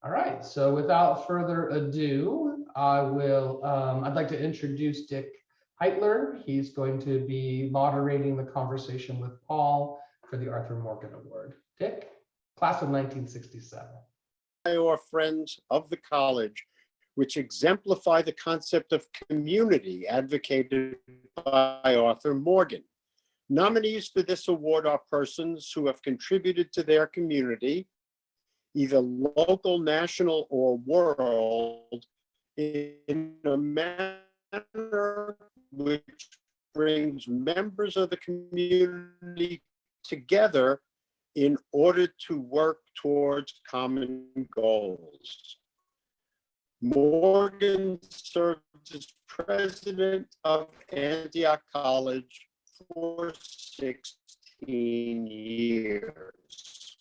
All right, so without further ado, I'd like to introduce Dick Heitler. He's going to be moderating the conversation with Paul for the Arthur Morgan Award. Dick, class of 1967. Or friends of the college, which exemplify the concept of community advocated by Arthur Morgan. Nominees for this award are persons who have contributed to their community, either local, national, or world, in a manner which brings members of the community together in order to work towards common goals. Morgan served as president of Antioch College for 16 years.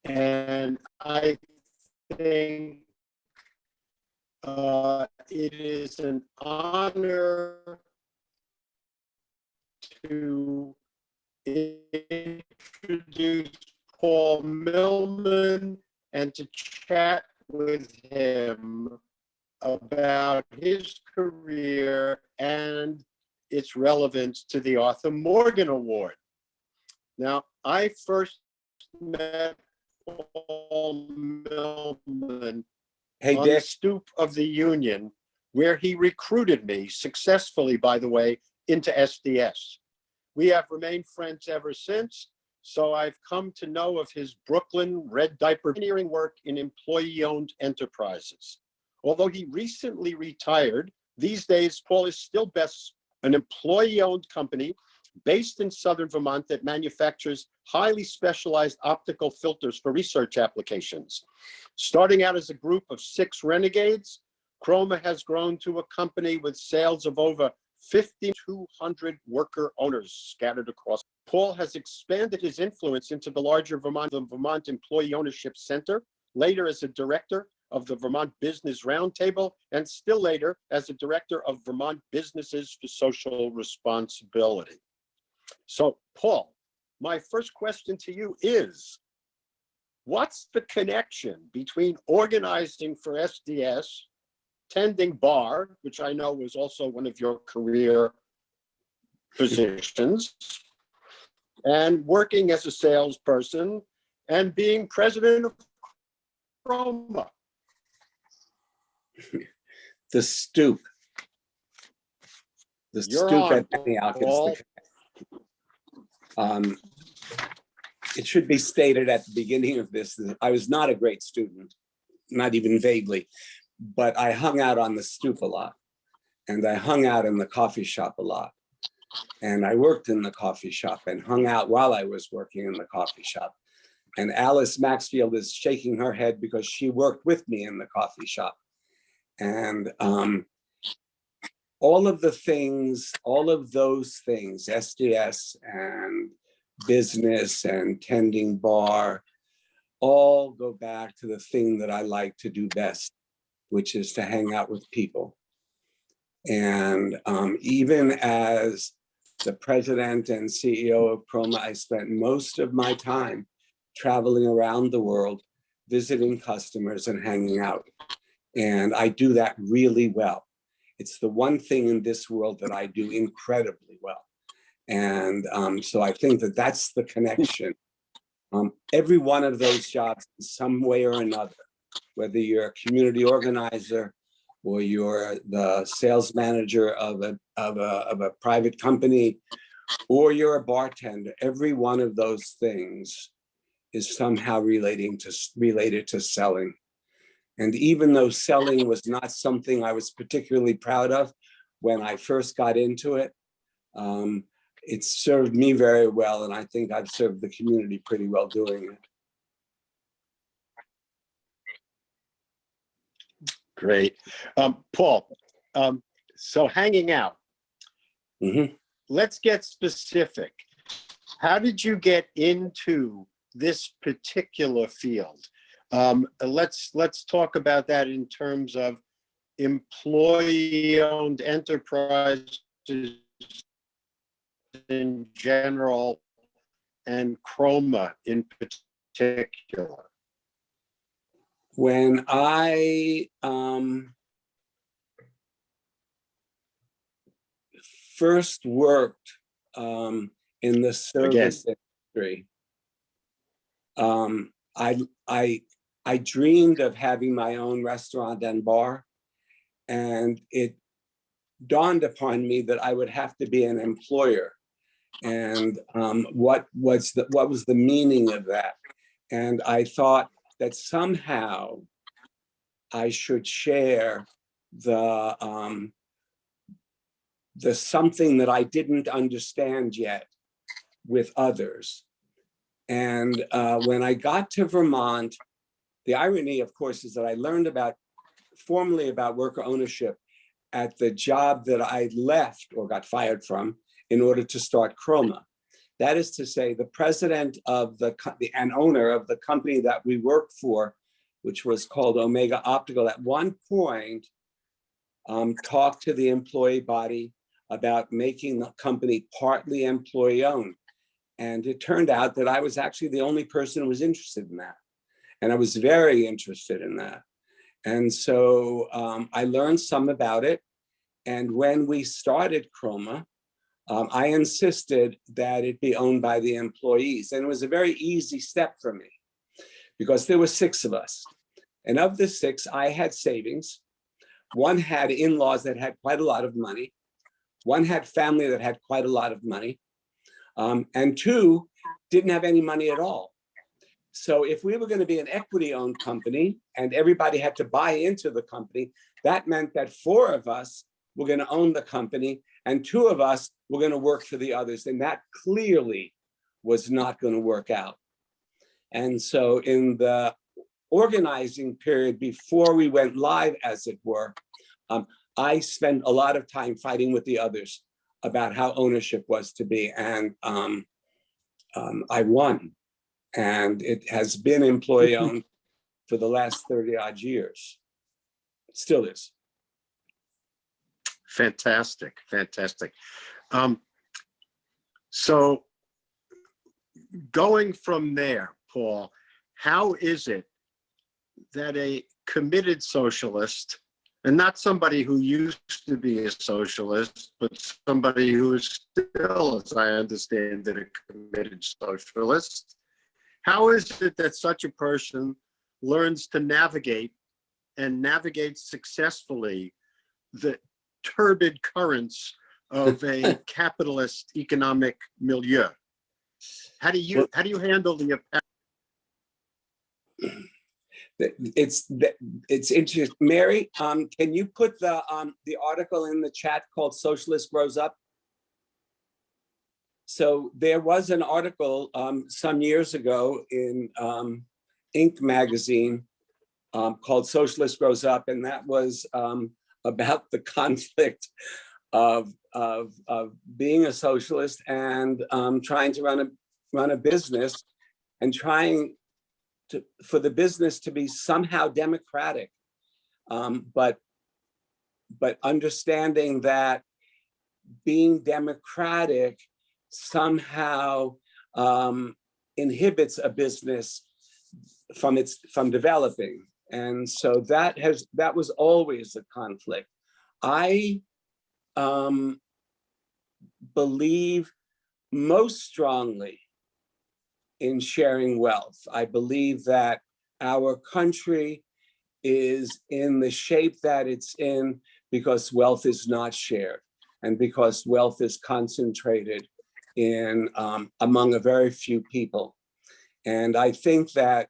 And I think it is an honor to introduce Paul Millman and to chat with him about his career and its relevance to the Arthur Morgan Award. Now, I first met Paul Millman on the stoop of the Union, where he recruited me successfully, by the way, into SDS. We have remained friends ever since, so I've come to know of his Brooklyn red diaper pioneering work in employee-owned enterprises. Although he recently retired, these days Paul is still best an employee-owned company based in southern Vermont that manufactures highly specialized optical filters for research applications. Starting out as a group of 6 renegades, Chroma has grown to a company with sales of over 5,200 worker owners scattered across. Paul has expanded his influence into the larger Vermont Employee Ownership Center, later as a director of the Vermont Business Roundtable, and still later as a director of Vermont Businesses for Social Responsibility. So, Paul, my first question to you is, what's the connection between organizing for SDS, tending bar, which I know was also one of your career positions, and working as a salesperson and being president of Chroma? The stoop. The stoop at Antioch is the it should be stated at the beginning of this that I was not a great student, not even vaguely, but I hung out on the stoop a lot, and I hung out in the coffee shop a lot, and I worked in the coffee shop and hung out while I was working in the coffee shop. And Alice Maxfield is shaking her head because she worked with me in the coffee shop. And all of those things, SDS and business and tending bar, all go back to the thing that I like to do best, which is to hang out with people. And even as the president and CEO of Chroma, I spent most of my time traveling around the world, visiting customers and hanging out. And I do that really well. It's the one thing in this world that I do incredibly well. And so I think that that's the connection. Every one of those jobs in some way or another, whether you're a community organizer or you're the sales manager of a private company, or you're a bartender, every one of those things is somehow related to selling. And even though selling was not something I was particularly proud of when I first got into it, it served me very well, and I think I've served the community pretty well doing it. Great. Paul, so hanging out. Let's get specific. How did you get into this particular field? Let's talk about that in terms of employee-owned enterprises in general and Chroma in particular. when I first worked in the service industry, I dreamed of having my own restaurant and bar, and it dawned upon me that I would have to be an employer, and what was the meaning of that? And I thought that somehow I should share the something that I didn't understand yet with others. And when I got to Vermont, the irony, of course, is that I learned formally about worker ownership at the job that I left or got fired from in order to start Chroma. That is to say, the president of and owner of the company that we worked for, which was called Omega Optical, at one point talked to the employee body about making the company partly employee owned. And it turned out that I was actually the only person who was interested in that. And I was very interested in that. And so I learned some about it. And when we started Chroma, I insisted that it be owned by the employees. And it was a very easy step for me because there were 6 of us. And of the 6, I had savings. One had in-laws that had quite a lot of money. One had family that had quite a lot of money. And 2 didn't have any money at all. So if we were going to be an equity-owned company and everybody had to buy into the company, that meant that 4 of us were going to own the company and 2 of us were going to work for the others. And that clearly was not going to work out. And so in the organizing period before we went live, as it were, I spent a lot of time fighting with the others about how ownership was to be. And I won. And it has been employee owned for the last 30 odd years. Still is. Fantastic, fantastic. So going from there, Paul, how is it that a committed socialist, and not somebody who used to be a socialist, but somebody who is still, as I understand it, a committed socialist, how is it that such a person learns to navigate and navigate successfully the turbid currents of a capitalist economic milieu? How do you handle the? It's interesting. Mary, can you put the article in the chat called "Socialist Grows Up"? So there was an article some years ago in Inc. magazine called "Socialist Grows Up," and that was about the conflict of being a socialist and trying to run a business and trying for the business to be somehow democratic, but understanding that being democratic somehow inhibits a business from developing. And so that was always a conflict. I believe most strongly in sharing wealth. I believe that our country is in the shape that it's in because wealth is not shared and because wealth is concentrated in among a very few people. And I think that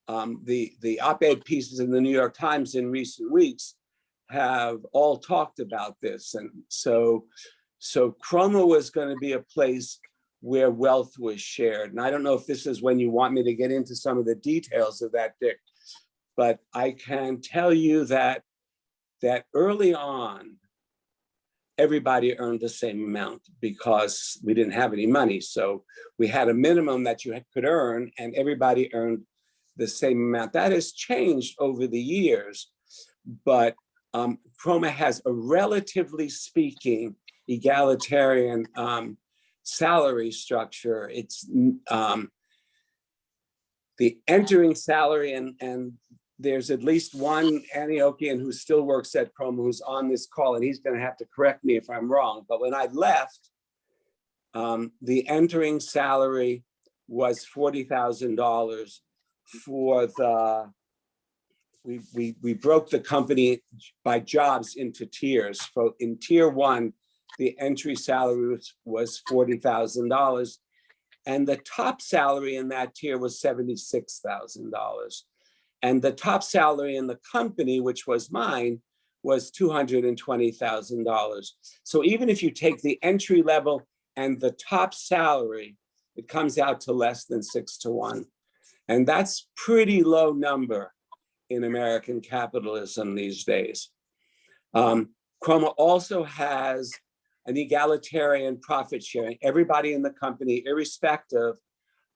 the op-ed pieces in the New York Times in recent weeks have all talked about this. And so Chroma was going to be a place where wealth was shared. And I don't know if this is when you want me to get into some of the details of that, Dick, but I can tell you that early on, everybody earned the same amount because we didn't have any money. So we had a minimum that you could earn and everybody earned the same amount. That has changed over the years, but Chroma has a relatively speaking egalitarian salary structure. It's the entering salary and there's at least one Antiochian who still works at Chroma who's on this call, and he's going to have to correct me if I'm wrong. But when I left, the entering salary was $40,000 for the, we broke the company by jobs into tiers. So in tier one, the entry salary was $40,000. And the top salary in that tier was $76,000. And the top salary in the company, which was mine, was $220,000. So even if you take the entry level and the top salary, it comes out to less than 6-to-1. And that's pretty low number in American capitalism these days. Chroma also has an egalitarian profit sharing. Everybody in the company, irrespective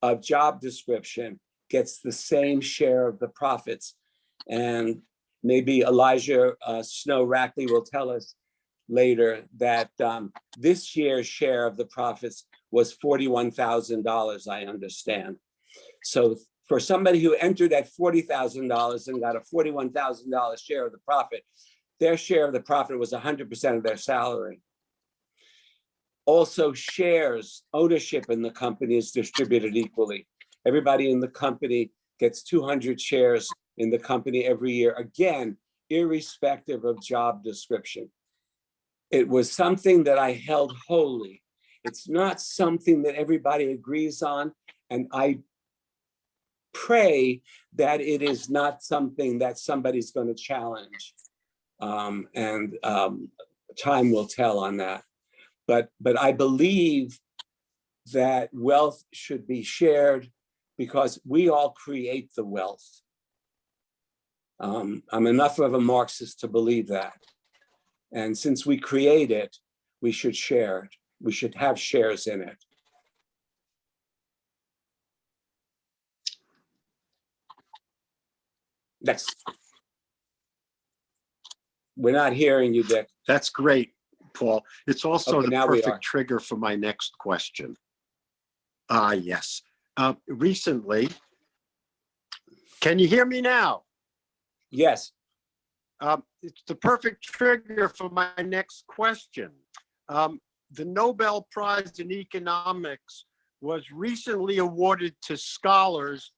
of job description, gets the same share of the profits. And maybe Elijah Snow-Rackley will tell us later that this year's share of the profits was $41,000, I understand. So for somebody who entered at $40,000 and got a $41,000 share of the profit, their share of the profit was 100% of their salary. Also, shares, ownership in the company is distributed equally. Everybody in the company gets 200 shares in the company every year, again, irrespective of job description. It was something that I held holy. It's not something that everybody agrees on, and I pray that it is not something that somebody's going to challenge. Time will tell on that. But I believe that wealth should be shared because we all create the wealth. I'm enough of a Marxist to believe that. And since we create it, we should share it. We should have shares in it. Next. We're not hearing you, Dick. That's great, Paul. It's also Okay, the now we are. perfect trigger for my next question. Yes. Recently, can you hear me now? Yes. It's the perfect trigger for my next question. The Nobel Prize in Economics was recently awarded to scholars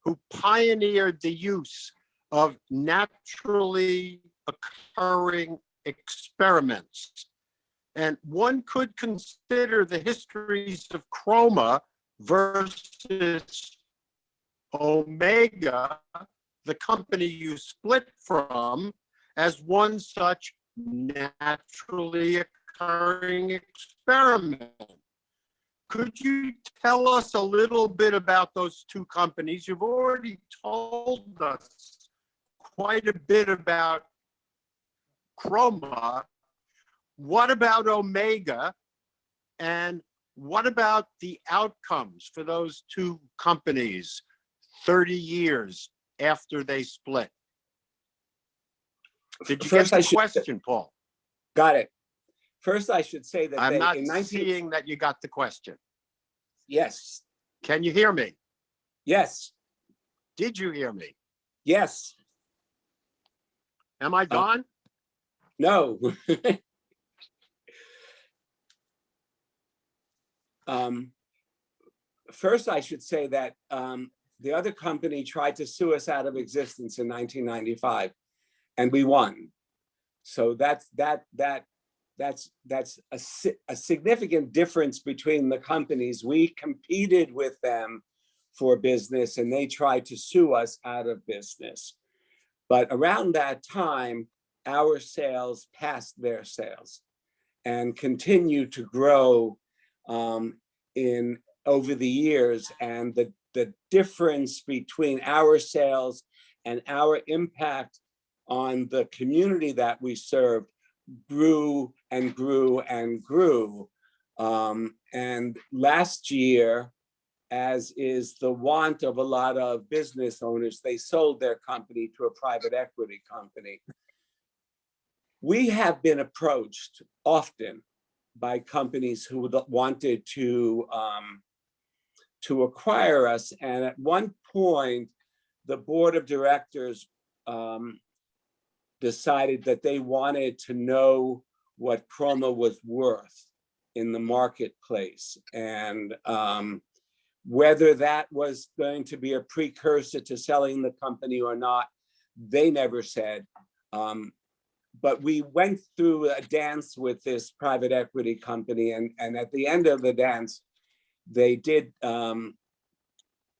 who pioneered the use of naturally occurring experiments. And one could consider the histories of Chroma versus Omega, the company you split from, as one such naturally occurring experiment. Could you tell us a little bit about those two companies? You've already told us quite a bit about Chroma. What about Omega? And what about the outcomes for those two companies 30 years after they split? Did you get the question, Paul? Got it. First, I should say that I'm not seeing that you got the question. Yes. Can you hear me? Yes. Did you hear me? Yes. Am I gone? No. First, I should say that the other company tried to sue us out of existence in 1995, and we won. So that's a significant difference between the companies. We competed with them for business, and they tried to sue us out of business. But around that time, our sales passed their sales and continued to grow over the years. And the difference between our sales and our impact on the community that we served grew and grew and grew. And last year, as is the want of a lot of business owners, they sold their company to a private equity company. We have been approached often by companies who wanted to acquire us. And at one point, the board of directors decided that they wanted to know what Chroma was worth in the marketplace, and whether that was going to be a precursor to selling the company or not, they never said. But we went through a dance with this private equity company, and at the end of the dance, they did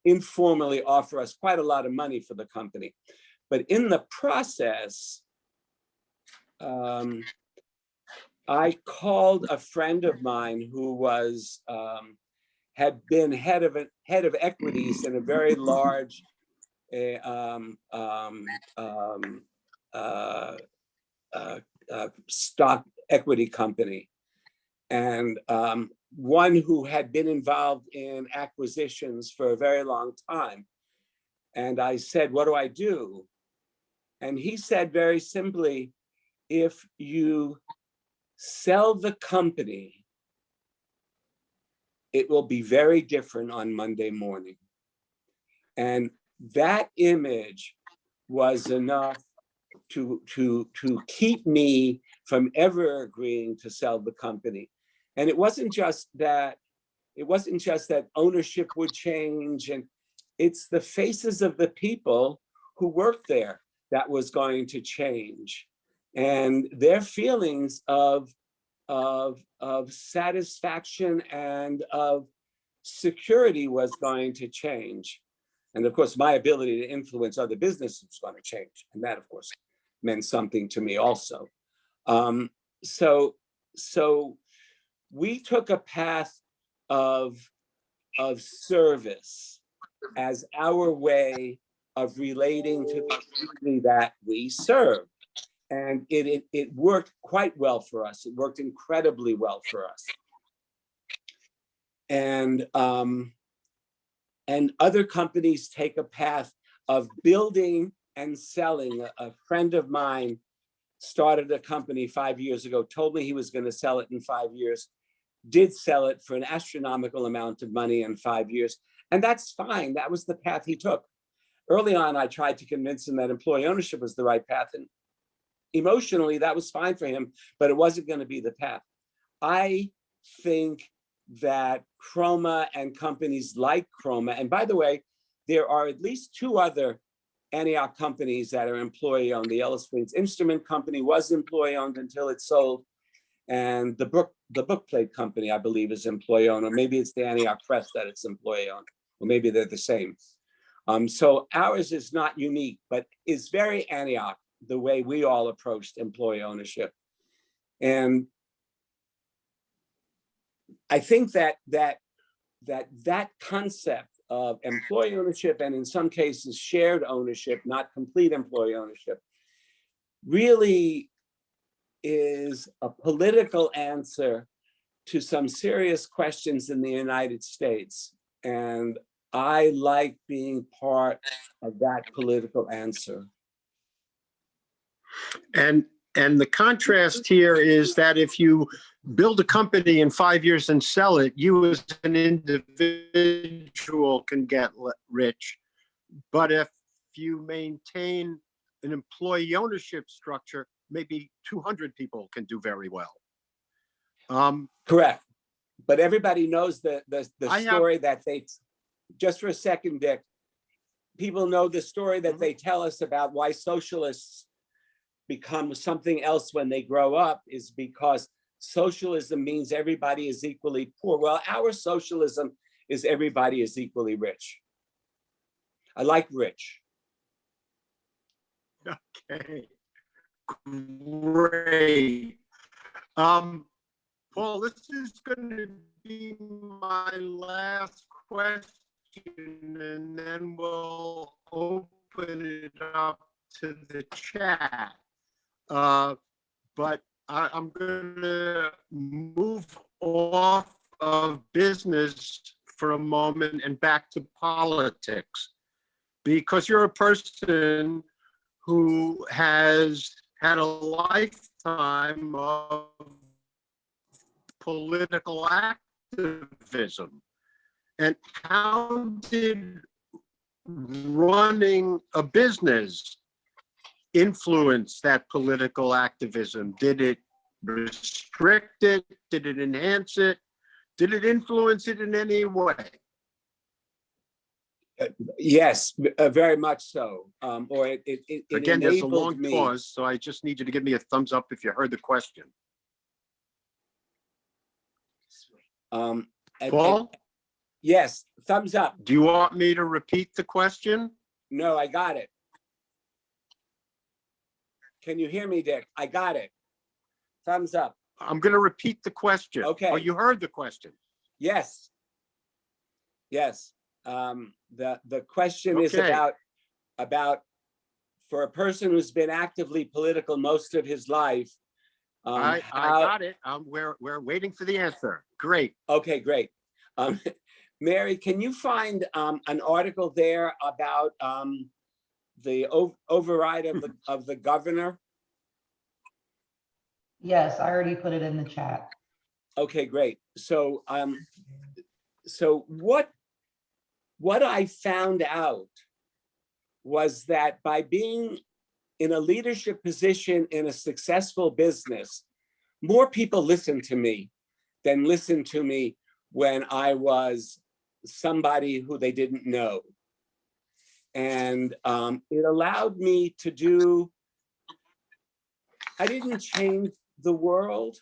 informally offer us quite a lot of money for the company. But in the process, I called a friend of mine who was had been head of equities in a very large stock equity company, and one who had been involved in acquisitions for a very long time. And I said, what do I do? And he said very simply, if you sell the company, it will be very different on Monday morning. And that image was enough to keep me from ever agreeing to sell the company. And it wasn't just that ownership would change, and it's the faces of the people who work there that was going to change, and their feelings of satisfaction and of security was going to change. And of course, my ability to influence other businesses was going to change. And that, of course, meant something to me also. So we took a path of service as our way of relating to the community that we serve. And it worked quite well for us. It worked incredibly well for us. And other companies take a path of building and selling. A friend of mine started a company 5 years ago, told me he was going to sell it in 5 years, did sell it for an astronomical amount of money in 5 years. And that's fine. That was the path he took. Early on, I tried to convince him that employee ownership was the right path. And emotionally, that was fine for him, but it wasn't going to be the path. I think that Chroma and companies like Chroma, and by the way, there are at least 2 other Antioch companies that are employee owned. The Ellis Springs Instrument Company was employee owned until it sold. And the bookplate company, I believe, is employee owned, or maybe it's the Antioch Press that it's employee owned, or maybe they're the same. So ours is not unique, but is very Antioch, the way we all approached employee ownership. And I think that concept of employee ownership, and in some cases shared ownership, not complete employee ownership, really is a political answer to some serious questions in the United States. And I like being part of that political answer. And the contrast here is that if you build a company in 5 years and sell it, you as an individual can get rich. But if you maintain an employee ownership structure, maybe 200 people can do very well. Correct. But everybody knows the story that they, just for a second, Dick, people know the story that they tell us about why socialists become something else when they grow up, is because socialism means everybody is equally poor. Well, our socialism is everybody is equally rich. I like rich. Okay, great. Paul, this is going to be my last question, and then we'll open it up to the chat. But I'm going to move off of business for a moment and back to politics, because you're a person who has had a lifetime of political activism. And how did running a business influence that political activism? Did it restrict it? Did it enhance it? Did it influence it in any way? Yes, very much so. Or it Again, there's a long enabled me. pause, so I just need you to give me a thumbs up if you heard the question. Paul? Yes, thumbs up. Do you want me to repeat the question? No, I got it. Can you hear me, Dick? I got it. Thumbs up. I'm going to repeat the question. Okay. Oh, you heard the question. Yes. Yes. The question is Okay. about for a person who's been actively political most of his life. I got it. We're waiting for the answer. Great. Okay, great. Mary, can you find an article there about the override of the governor? Yes, I already put it in the chat. Okay, great. So so what I found out was that by being in a leadership position in a successful business, more people listened to me than listened to me when I was somebody who they didn't know. And it allowed me to do, I didn't change the world,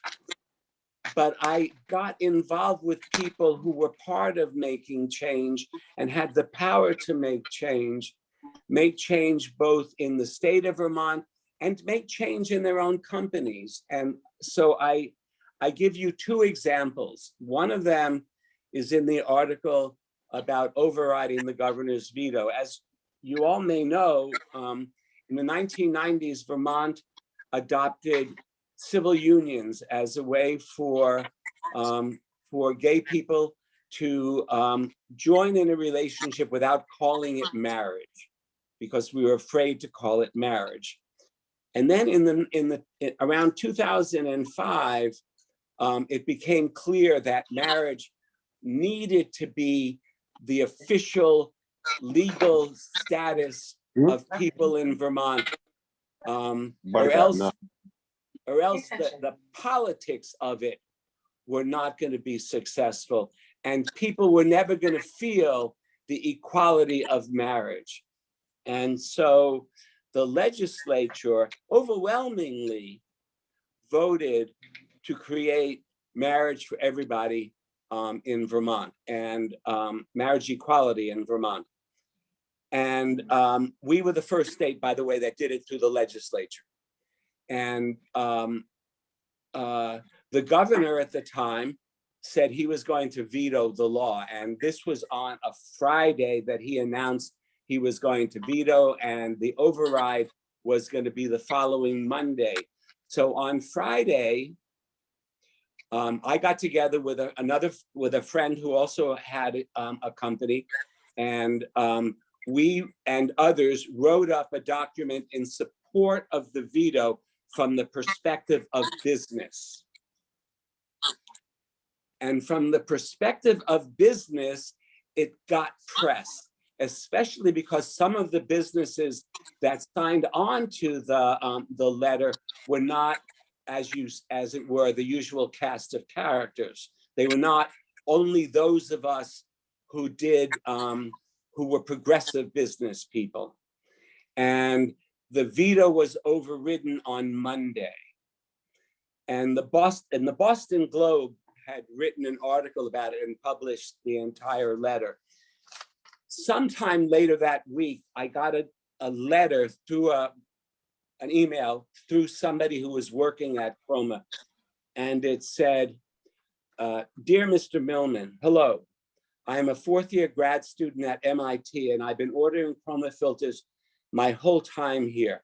but I got involved with people who were part of making change and had the power to make change both in the state of Vermont and make change in their own companies. And so I give you two examples. One of them is in the article about overriding the governor's veto. As you all may know, in the 1990s, Vermont adopted civil unions as a way for gay people to join in a relationship without calling it marriage, because we were afraid to call it marriage. And then around 2005, it became clear that marriage needed to be the official legal status of people in Vermont, or else the politics of it were not going to be successful, and people were never going to feel the equality of marriage. And so the legislature overwhelmingly voted to create marriage for everybody in Vermont, and marriage equality in Vermont. And we were the first state, by the way, that did it through the legislature. And the governor at the time said he was going to veto the law. And this was on a Friday that he announced he was going to veto, and the override was going to be the following Monday. So on Friday, I got together with a friend who also had a company, and we and others wrote up a document in support of the veto from the perspective of business. And from the perspective of business, it got press, especially because some of the businesses that signed on to the letter were not, as it were, the usual cast of characters. They were not only those of us who were progressive business people. And the veto was overridden on Monday. And the Boston Globe had written an article about it and published the entire letter. Sometime later that week, I got a letter through an email through somebody who was working at Chroma. And it said, "Dear Mr. Millman, hello. I am a fourth-year grad student at MIT, and I've been ordering Chroma filters my whole time here.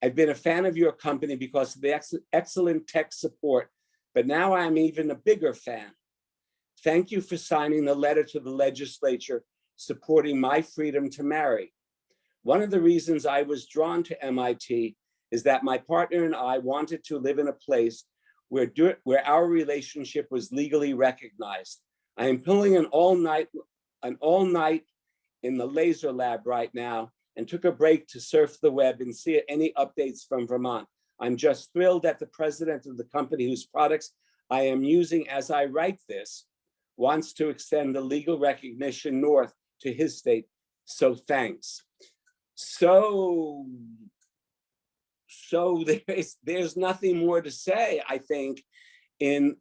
I've been a fan of your company because of the excellent tech support, but now I'm even a bigger fan. Thank you for signing the letter to the legislature supporting my freedom to marry. One of the reasons I was drawn to MIT is that my partner and I wanted to live in a place where our relationship was legally recognized. I am pulling an all-night in the laser lab right now, and took a break to surf the web and see any updates from Vermont. I'm just thrilled that the president of the company whose products I am using as I write this wants to extend the legal recognition north to his state. So thanks. So there's nothing more to say, I think, in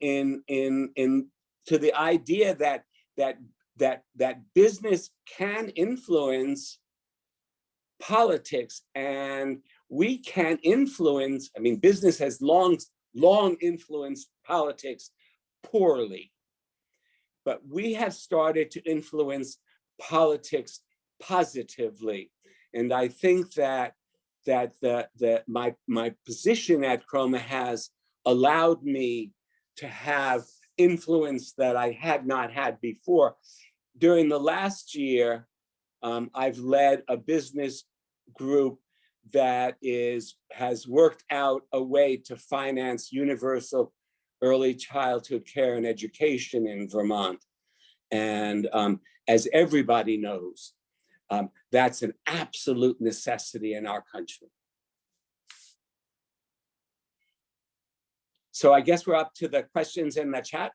to the idea that business can influence politics, and we can influence. I mean, business has long influenced politics poorly, but we have started to influence politics positively, and I think that my position at Chroma has allowed me to have influence that I had not had before. During the last year, I've led a business group that has worked out a way to finance universal early childhood care and education in Vermont. And as everybody knows, that's an absolute necessity in our country. So I guess we're up to the questions in the chat.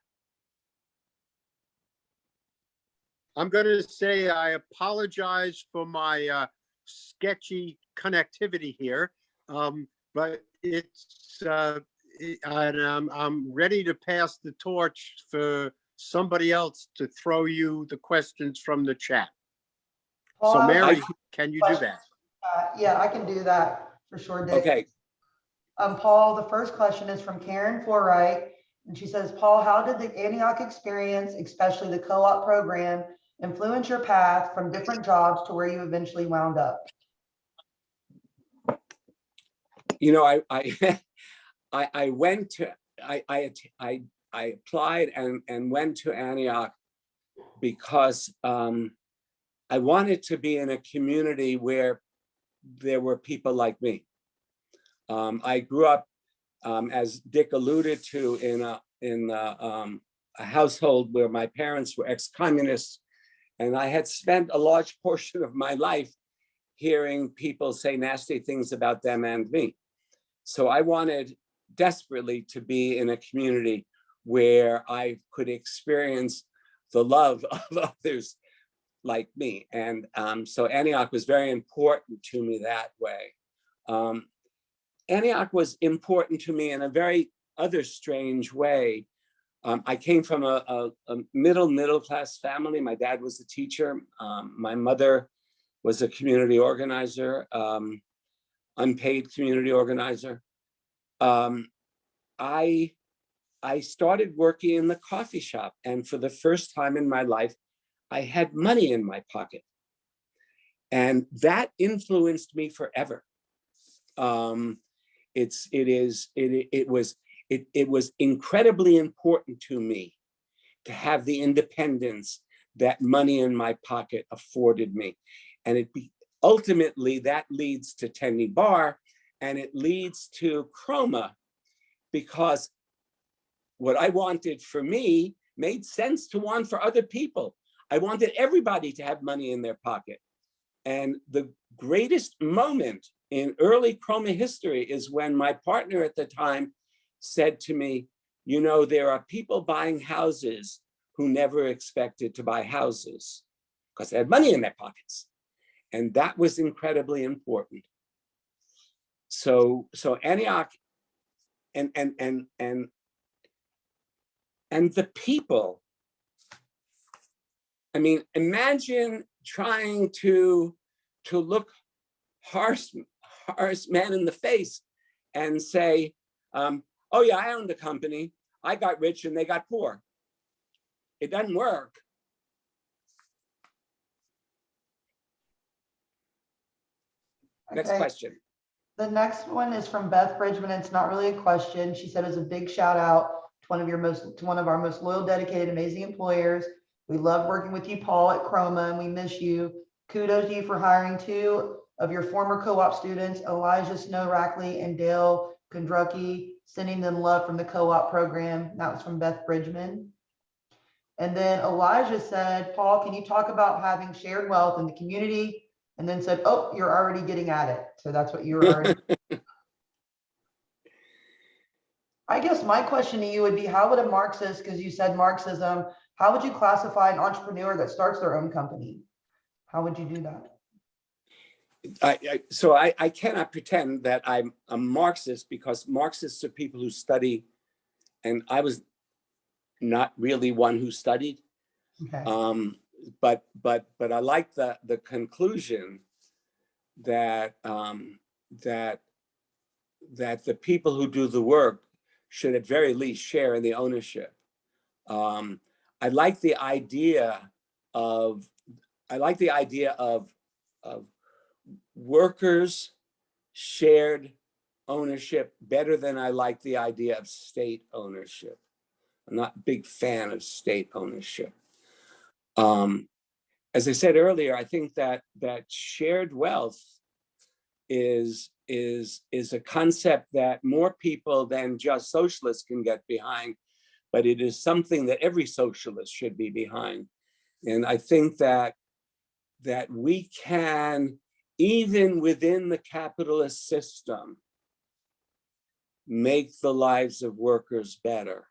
I'm going to say I apologize for my sketchy connectivity here, but I'm ready to pass the torch for somebody else to throw you the questions from the chat. Paul, So I have Mary, can you do that? Yeah, I can do that for sure, Dick. Okay. Paul, the first question is from Karen Forwright, and she says, Paul, how did the Antioch experience, especially the co-op program, influence your path from different jobs to where you eventually wound up? You know, I went to, I applied and went to Antioch because I wanted to be in a community where there were people like me. I grew up, as Dick alluded to, in a household where my parents were ex-communists, and I had spent a large portion of my life hearing people say nasty things about them and me. So I wanted desperately to be in a community where I could experience the love of others like me. And so Antioch was very important to me that way. Antioch was important to me in a very other strange way. I came from a middle class family. My dad was a teacher. My mother was a community organizer, unpaid community organizer. I started working in the coffee shop, and for the first time in my life, I had money in my pocket, and that influenced me forever. It was incredibly important to me to have the independence that money in my pocket afforded me, and ultimately that leads to Tenny Bar, and it leads to Chroma, because what I wanted for me made sense to want for other people. I wanted everybody to have money in their pocket. And the greatest moment in early Chroma history is when my partner at the time said to me, you know, there are people buying houses who never expected to buy houses because they had money in their pockets. And that was incredibly important. So Antioch and the people, I mean, imagine trying to look harsh man in the face and say, oh yeah, I owned a company. I got rich and they got poor. It doesn't work. Okay. Next question. The next one is from Beth Bridgman. It's not really a question. She said it's a big shout out to one of our most loyal, dedicated, amazing employers. We love working with you, Paul, at Chroma, and we miss you. Kudos to you for hiring 2 of your former co-op students, Elijah Snow-Rackley and Dale Kondrucki, sending them love from the co-op program. That was from Beth Bridgman. And then Elijah said, Paul, can you talk about having shared wealth in the community and then said, oh, you're already getting at it. So that's what you were already. I guess my question to you would be, how would a Marxist, because you said Marxism, how would you classify an entrepreneur that starts their own company? How would you do that? So I cannot pretend that I'm a Marxist, because Marxists are people who study, and I was not really one who studied. Okay. But I like the conclusion that that the people who do the work should at very least share in the ownership. I like the idea of workers shared ownership better than I like the idea of state ownership. I'm not a big fan of state ownership. As I said earlier, I think that shared wealth is a concept that more people than just socialists can get behind, but it is something that every socialist should be behind. And I think that we can, even within the capitalist system, make the lives of workers better,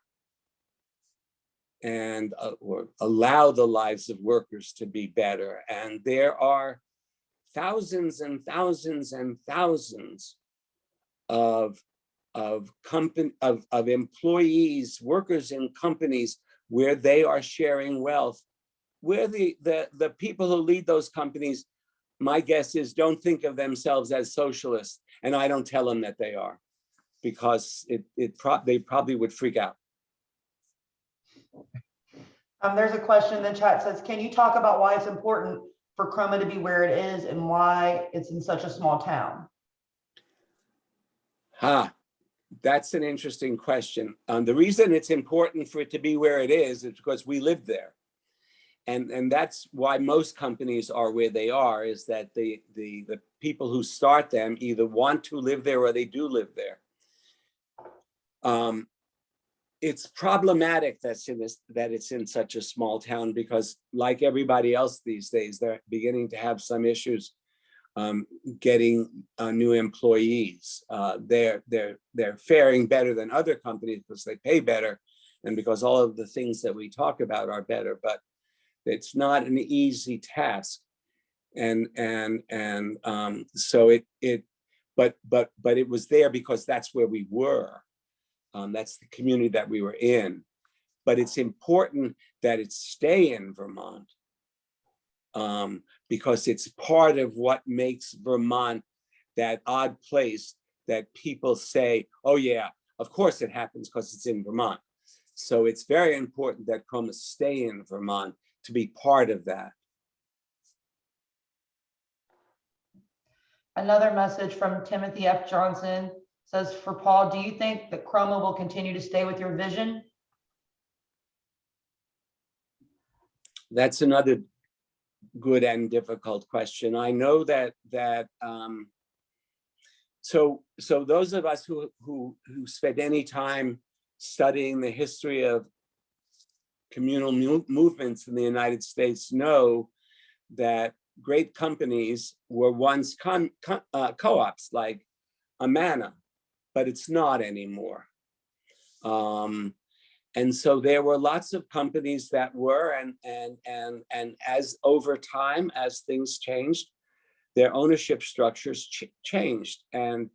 and or allow the lives of workers to be better. And there are thousands and thousands and thousands of employees, workers in companies where they are sharing wealth, where the people who lead those companies, my guess is, don't think of themselves as socialists, and I don't tell them that they are, because they probably would freak out. There's a question in the chat that says, can you talk about why it's important for Chroma to be where it is and why it's in such a small town? That's an interesting question. The reason it's important for it to be where it is because we live there. And that's why most companies are where they are, is that the people who start them either want to live there or they do live there. It's problematic that it's in such a small town, because like everybody else these days, they're beginning to have some issues getting new employees. They're faring better than other companies because they pay better, and because all of the things that we talk about are better. But it's not an easy task, and so but it was there because that's where we were. That's the community that we were in. But it's important that it stay in Vermont, because it's part of what makes Vermont that odd place that people say, oh yeah, of course it happens because it's in Vermont. So it's very important that Chroma stay in Vermont to be part of that. Another message from Timothy F. Johnson says, for Paul, do you think that Chroma will continue to stay with your vision? That's another good and difficult question. I know that so those of us who spent any time studying the history of communal movements in the United States know that great companies were once co-ops like Amana, but it's not anymore. And so there were lots of companies that were, and as over time, as things changed, their ownership structures changed. And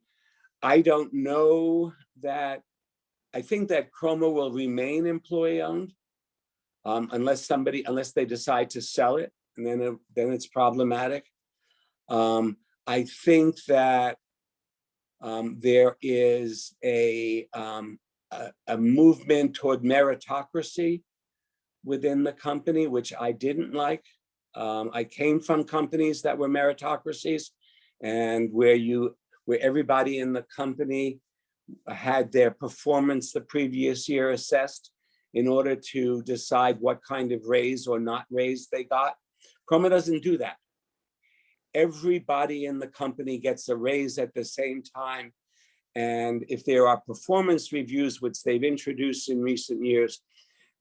I don't know that, I think that Chroma will remain employee owned, unless they decide to sell it, and then it's problematic. I think that there is a movement toward meritocracy within the company, which I didn't like. I came from companies that were meritocracies, and where everybody in the company had their performance the previous year assessed in order to decide what kind of raise or not raise they got. Chroma doesn't do that. Everybody in the company gets a raise at the same time. And if there are performance reviews, which they've introduced in recent years,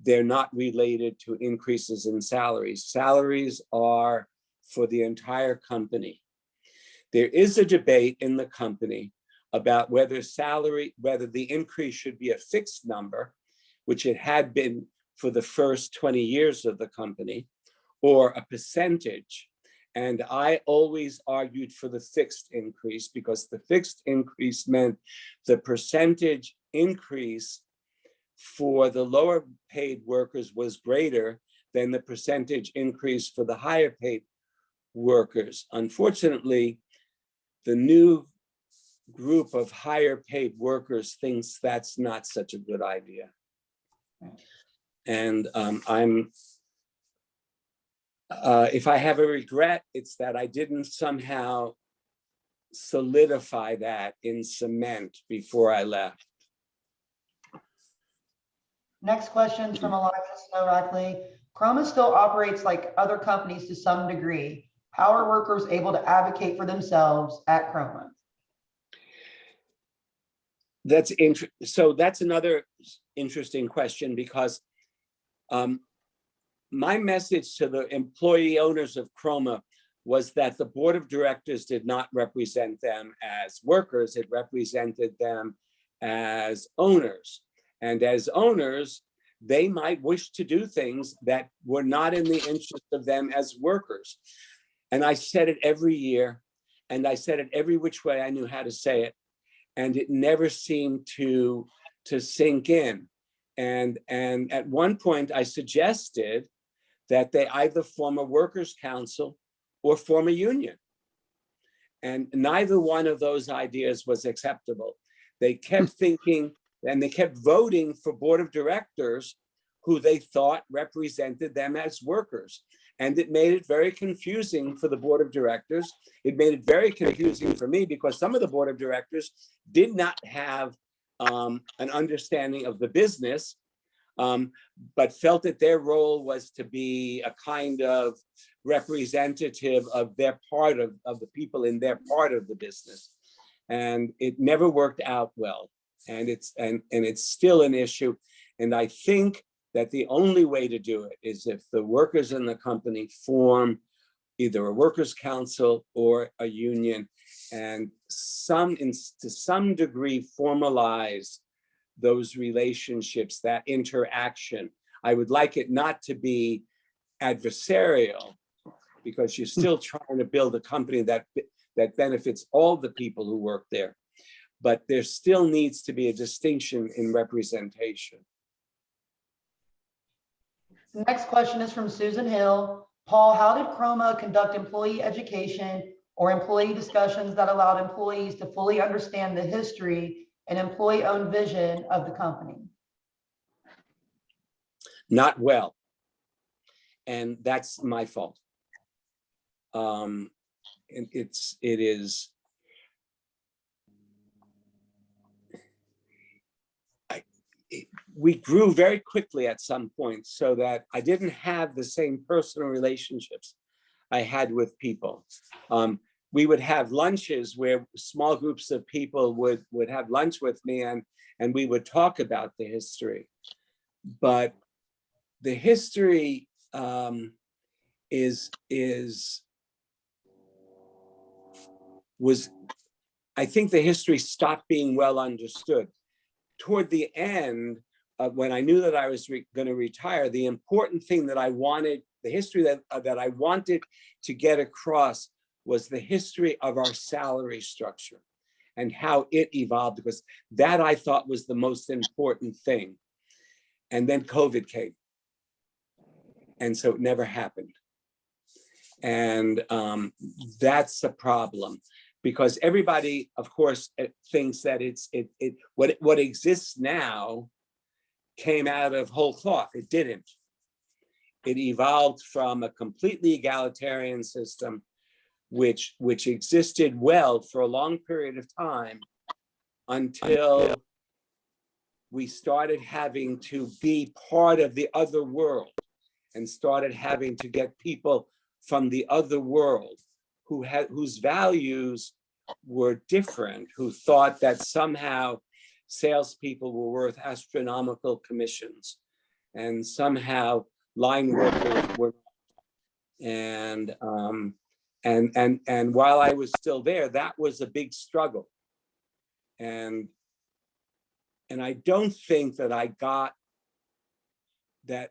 they're not related to increases in salaries. Salaries are for the entire company. There is a debate in the company about whether the increase should be a fixed number, which it had been for the first 20 years of the company, or a percentage. And I always argued for the fixed increase, because the fixed increase meant the percentage increase for the lower paid workers was greater than the percentage increase for the higher paid workers. Unfortunately, the new group of higher paid workers thinks that's not such a good idea. And if I have a regret, it's that I didn't somehow solidify that in cement before I left. Next question from Alexis Barclay. Chroma still operates like other companies to some degree. How are workers able to advocate for themselves at Chroma? So that's another interesting question, because my message to the employee owners of Chroma was that the board of directors did not represent them as workers, it represented them as owners. And as owners, they might wish to do things that were not in the interest of them as workers. And I said it every year, and I said it every which way I knew how to say it. And it never seemed to sink in. And at one point I suggested that they either form a workers' council or form a union. And neither one of those ideas was acceptable. They kept thinking, and they kept voting for board of directors who they thought represented them as workers. And it made it very confusing for the board of directors. It made it very confusing for me, because some of the board of directors did not have an understanding of the business, but felt that their role was to be a kind of representative of their part of the people in their part of the business. And it never worked out well. And it's still an issue. And I think that the only way to do it is if the workers in the company form either a workers' council or a union, and to some degree formalize those relationships, that interaction. I would like it not to be adversarial, because you're still trying to build a company that benefits all the people who work there. But there still needs to be a distinction in representation. The next question is from Susan Hill. Paul, how did Chroma conduct employee education or employee discussions that allowed employees to fully understand the history and employee-owned vision of the company? Not well. And that's my fault. We grew very quickly at some point, so that I didn't have the same personal relationships I had with people. We would have lunches where small groups of people would have lunch with me, and we would talk about the history. But the history I think the history stopped being well understood. Toward the end, when I knew that I was going to retire, the important thing that I wanted, the history that I wanted to get across, was the history of our salary structure and how it evolved, because that I thought was the most important thing. And then COVID came. And so it never happened. And that's a problem, because everybody, of course, thinks that what exists now came out of whole cloth. It didn't. It evolved from a completely egalitarian system, which existed well for a long period of time, until we started having to be part of the other world, and started having to get people from the other world whose values were different, who thought that somehow salespeople were worth astronomical commissions, and somehow line workers were, and And while I was still there, that was a big struggle. And I don't think that I got that.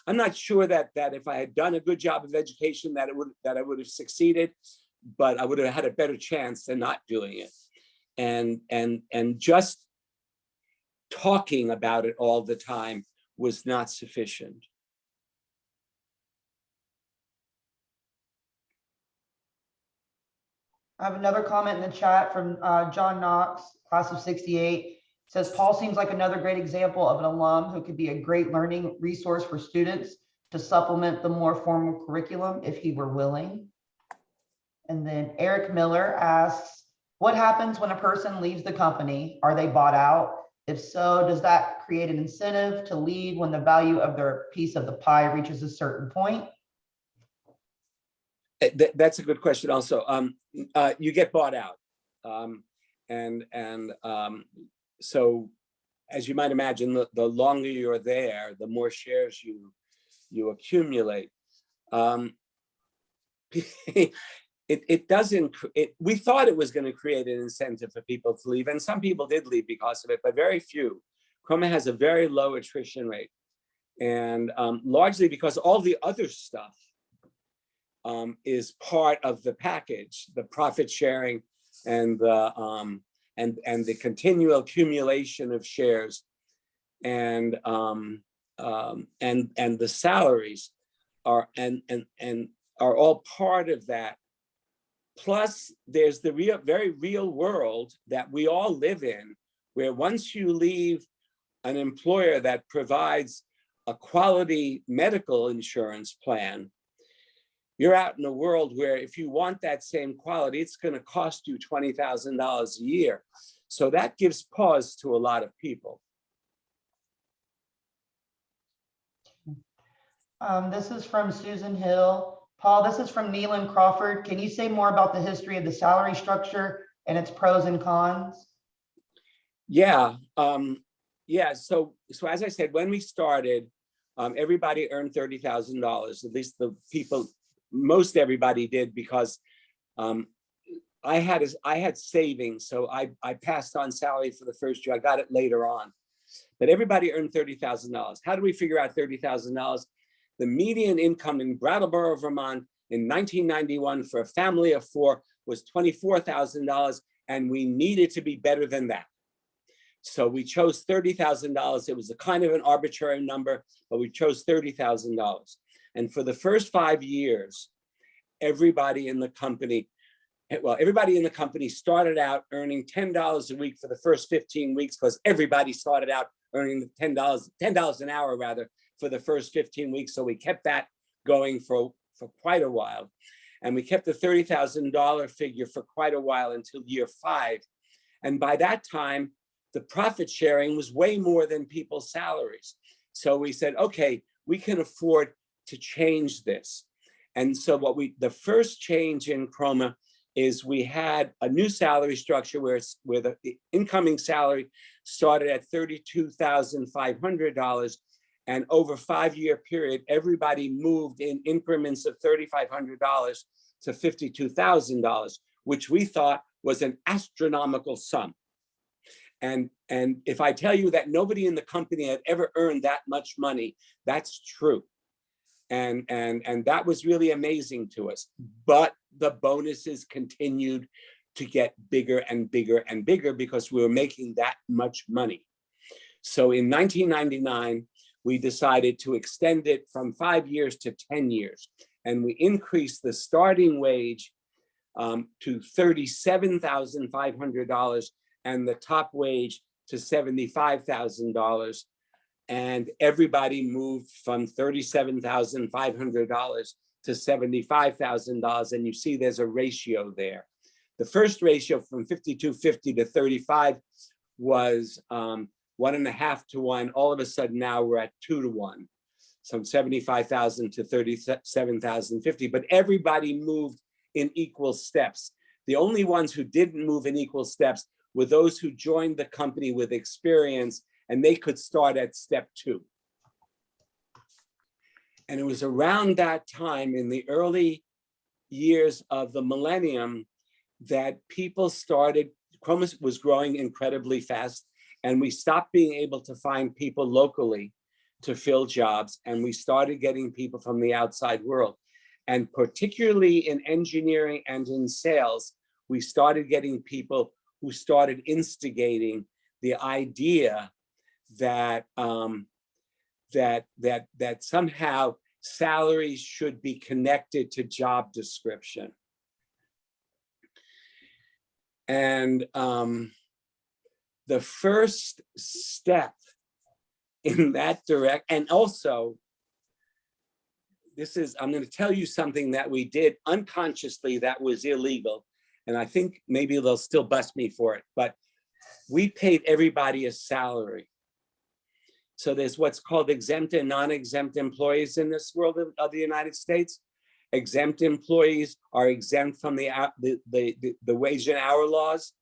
I'm not sure that if I had done a good job of education, that I would have succeeded, but I would have had a better chance than not doing it. And just talking about it all the time was not sufficient. I have another comment in the chat from John Knox, class of 68. Says, Paul seems like another great example of an alum who could be a great learning resource for students to supplement the more formal curriculum if he were willing. And then Eric Miller asks, what happens when a person leaves the company? Are they bought out? If so, does that create an incentive to leave when the value of their piece of the pie reaches a certain point? That's a good question also. You get bought out. So as you might imagine, the longer you're there, the more shares you accumulate. We thought it was going to create an incentive for people to leave, and some people did leave because of it, but very few. Chroma has a very low attrition rate, and largely because all the other stuff is part of the package, the profit sharing and the continual accumulation of shares and the salaries are all part of that. Plus, there's the very real world that we all live in, where once you leave an employer that provides a quality medical insurance plan, you're out in a world where if you want that same quality, it's going to cost you $20,000 a year. So that gives pause to a lot of people. This is from Susan Hill. Paul, this is from Neelan Crawford. Can you say more about the history of the salary structure and its pros and cons? Yeah. So as I said, when we started, everybody earned $30,000. At least the people, most everybody did, because I had savings, so I passed on salary for the first year. I got it later on, but everybody earned $30,000. How do we figure out $30,000? The median income in Brattleboro, Vermont in 1991 for a family of 4 was $24,000, and we needed to be better than that. So we chose $30,000. It was a kind of an arbitrary number, but we chose $30,000. And for the first 5 years, everybody in the company started out earning $10 a week for the first 15 weeks, because everybody started out earning $10 an hour rather, for the first 15 weeks. So we kept that going for quite a while. And we kept the $30,000 figure for quite a while until year 5. And by that time, the profit sharing was way more than people's salaries. So we said, okay, we can afford to change this. And so the first change in Chroma is we had a new salary structure where the incoming salary started at $32,500. And over a 5-year period, everybody moved in increments of $3,500 to $52,000, which we thought was an astronomical sum. And if I tell you that nobody in the company had ever earned that much money, that's true. And that was really amazing to us. But the bonuses continued to get bigger and bigger and bigger because we were making that much money. So in 1999, we decided to extend it from 5 years to 10 years. And we increased the starting wage to $37,500 and the top wage to $75,000. And everybody moved from $37,500 to $75,000. And you see there's a ratio there. The first ratio from 5250 to 35 was 1.5 to 1. All of a sudden now we're at 2 to 1. So 75,000 to 37,050, but everybody moved in equal steps. The only ones who didn't move in equal steps were those who joined the company with experience, and they could start at step 2. And it was around that time in the early years of the millennium that people started, Chroma was growing incredibly fast, and we stopped being able to find people locally to fill jobs, and we started getting people from the outside world. And particularly in engineering and in sales, we started getting people who started instigating the idea that that somehow salaries should be connected to job description. And the first step in that and also, I'm going to tell you something that we did unconsciously that was illegal. And I think maybe they'll still bust me for it, but we paid everybody a salary. So there's what's called exempt and non-exempt employees in this world of the United States. Exempt employees are exempt from the wage and hour laws.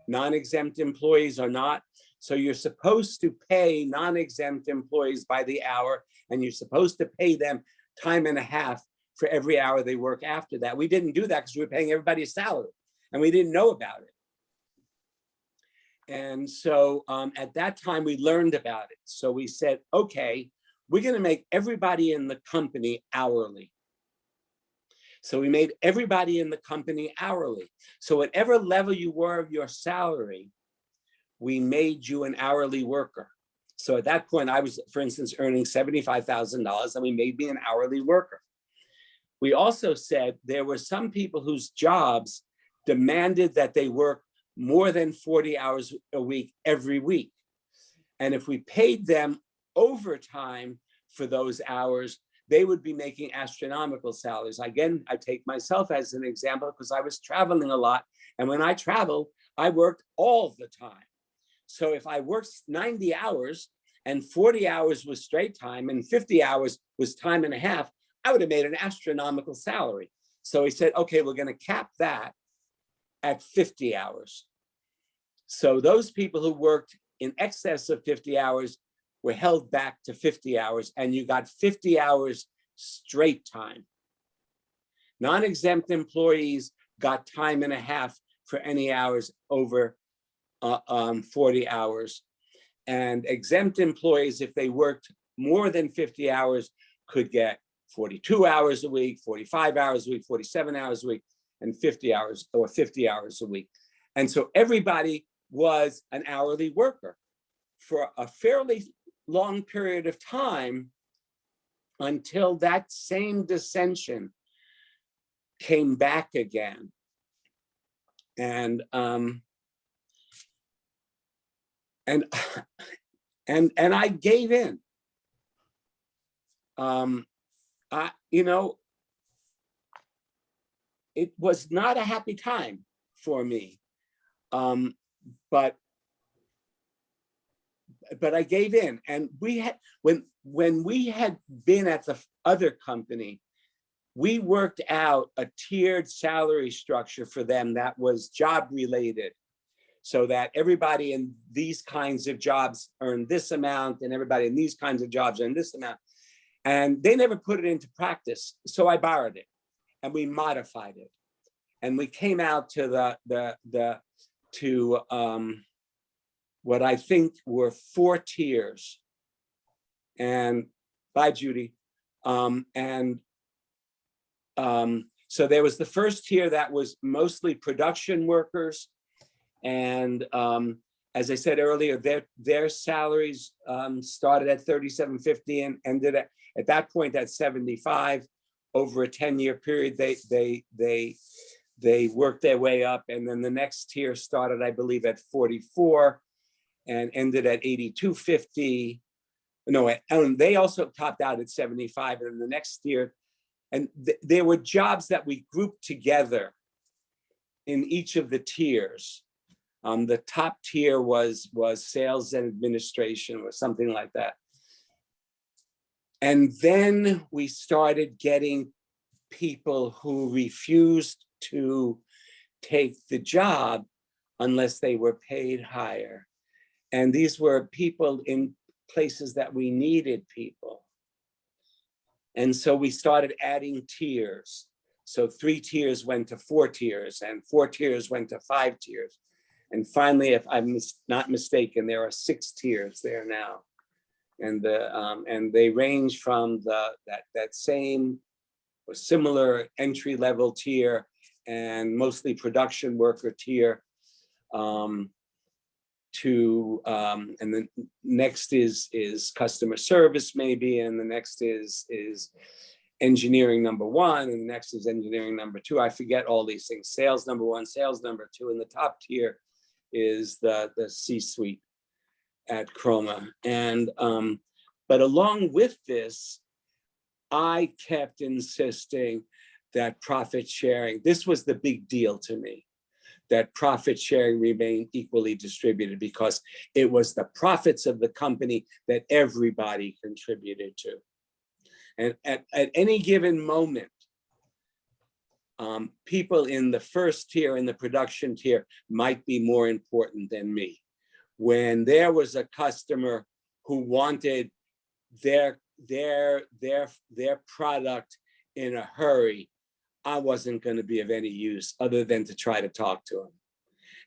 Non-exempt employees are not. So you're supposed to pay non-exempt employees by the hour, and you're supposed to pay them time and a half for every hour they work after that. We didn't do that because we were paying everybody a salary, and we didn't know about it. And so at that time, we learned about it. So we said, okay, we're going to make everybody in the company hourly. So we made everybody in the company hourly. So whatever level you were of your salary, we made you an hourly worker. So at that point, I was, for instance, earning $75,000, and we made me an hourly worker. We also said there were some people whose jobs demanded that they work more than 40 hours a week every week. And if we paid them overtime for those hours, they would be making astronomical salaries. Again, I take myself as an example because I was traveling a lot. And when I traveled, I worked all the time. So if I worked 90 hours and 40 hours was straight time and 50 hours was time and a half, I would have made an astronomical salary. So he said, okay, we're going to cap that at 50 hours. So those people who worked in excess of 50 hours were held back to 50 hours, and you got 50 hours straight time. Non-exempt employees got time and a half for any hours over 40 hours. And exempt employees, if they worked more than 50 hours, could get 42 hours a week, 45 hours a week, 47 hours a week, and 50 hours or 50 hours a week. And so everybody was an hourly worker for a fairly long period of time until that same dissension came back again. And I gave in. It was not a happy time for me, but I gave in. And we had, when we had been at the other company, we worked out a tiered salary structure for them that was job related, so that everybody in these kinds of jobs earned this amount and everybody in these kinds of jobs earned this amount. And they never put it into practice. So I borrowed it and we modified it. And we came out to what I think were 4 tiers. And bye, Judy. So there was the first tier that was mostly production workers. And as I said earlier, their salaries started at $37.50 and ended at that point at $75. Over a 10-year period, they worked their way up. And then the next tier started, I believe, at 44 and ended at $82.50. No, and they also topped out at 75. And then the next tier, and there were jobs that we grouped together in each of the tiers. The top tier was sales and administration or something like that. And then we started getting people who refused to take the job unless they were paid higher. And these were people in places that we needed people. And so we started adding tiers. So 3 tiers went to 4 tiers, and 4 tiers went to 5 tiers. And finally, if I'm not mistaken, there are 6 tiers there now. And they range from that same or similar entry level tier and mostly production worker tier to and the next is customer service maybe, and the next is engineering number 1, and the next is engineering number 2. I forget all these things. Sales number 1, sales number 2, and the top tier is the C-suite at Chroma. And but along with this, I kept insisting that profit sharing, this was the big deal to me, that profit sharing remain equally distributed, because it was the profits of the company that everybody contributed to. And at any given moment, people in the first tier, in the production tier, might be more important than me. When there was a customer who wanted their product in a hurry, I wasn't going to be of any use other than to try to talk to him.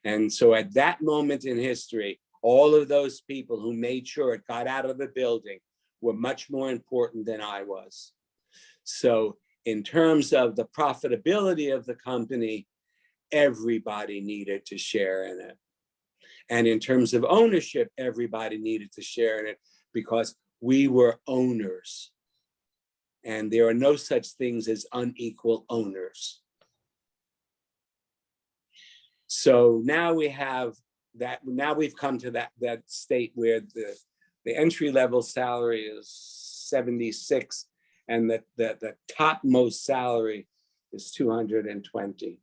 And so at that moment in history, all of those people who made sure it got out of the building were much more important than I was. So in terms of the profitability of the company, everybody needed to share in it. And in terms of ownership, everybody needed to share in it, because we were owners. And there are no such things as unequal owners. So now we have that, now we've come to that state where the entry level salary is 76, and the topmost salary is 220.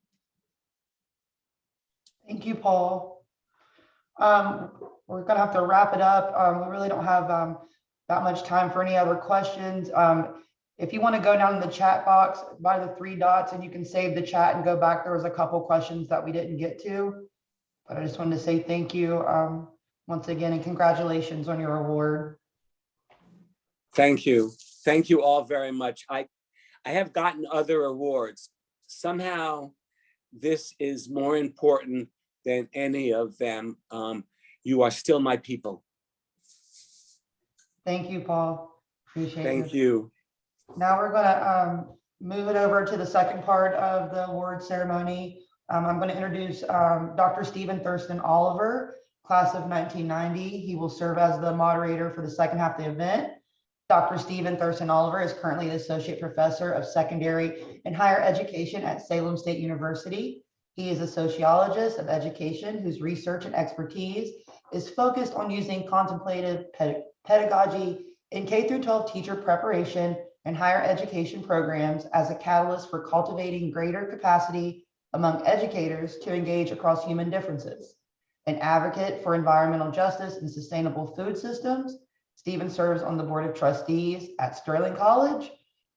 Thank you, Paul. We're gonna have to wrap it up. We really don't have that much time for any other questions. If you want to go down in the chat box by the 3 dots and you can save the chat and go back, there was a couple questions that we didn't get to, but I just wanted to say thank you once again, and congratulations on your award. Thank you. Thank you all very much. I have gotten other awards. Somehow this is more important than any of them. You are still my people. Thank you, Paul. Appreciate it. Thank you. Now we're going to move it over to the second part of the award ceremony. I'm going to introduce Dr. Stephen Thurston Oliver, class of 1990. He will serve as the moderator for the second half of the event. Dr. Stephen Thurston Oliver is currently the Associate Professor of Secondary and Higher Education at Salem State University. He is a sociologist of education whose research and expertise is focused on using contemplative pedagogy in K-12 teacher preparation and higher education programs as a catalyst for cultivating greater capacity among educators to engage across human differences. An advocate for environmental justice and sustainable food systems, Stephen serves on the Board of Trustees at Sterling College,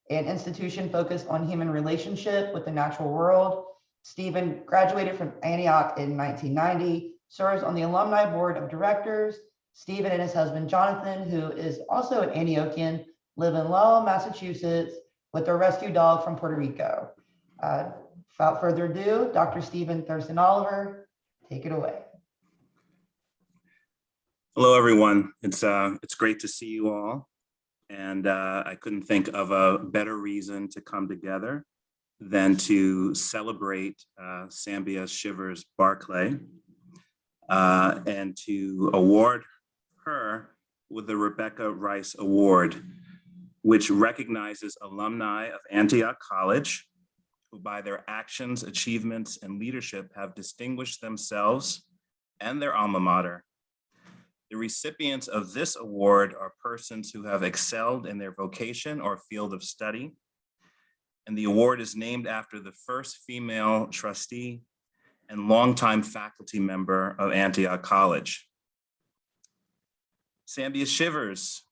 an institution focused on human relationship with the natural world. Stephen graduated from Antioch in 1990, serves on the Alumni Board of Directors. Stephen and his husband, Jonathan, who is also an Antiochian, live in Lowell, Massachusetts, with their rescue dog from Puerto Rico. Without further ado, Dr. Stephen Thurston Oliver, take it away. Hello, everyone. It's great to see you all. And I couldn't think of a better reason to come together than to celebrate Sambia's Shivers-Barclay and to award her with the Rebecca Rice Award, which recognizes alumni of Antioch College who by their actions, achievements, and leadership have distinguished themselves and their alma mater. The recipients of this award are persons who have excelled in their vocation or field of study, and the award is named after the first female trustee and longtime faculty member of Antioch College. Sambia Shivers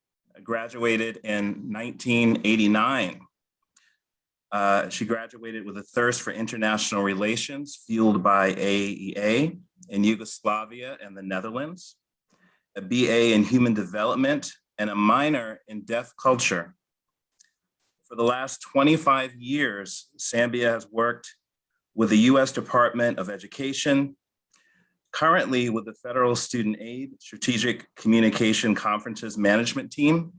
graduated in 1989. She graduated with a thirst for international relations fueled by AEA in Yugoslavia and the Netherlands, a BA in human development, and a minor in deaf culture. For the last 25 years, Sambia has worked with the U.S. Department of Education, currently with the Federal Student Aid Strategic Communication Conferences Management Team.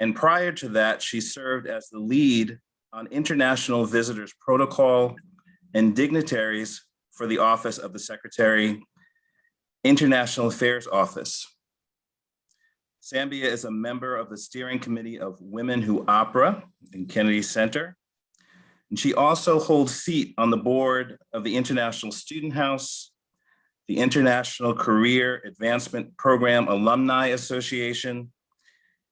And prior to that, she served as the lead on International Visitors Protocol and dignitaries for the Office of the Secretary, International Affairs Office. Sambia is a member of the steering committee of Women Who Opera in Kennedy Center. And she also holds seat on the board of the International Student House, the International Career Advancement Program Alumni Association,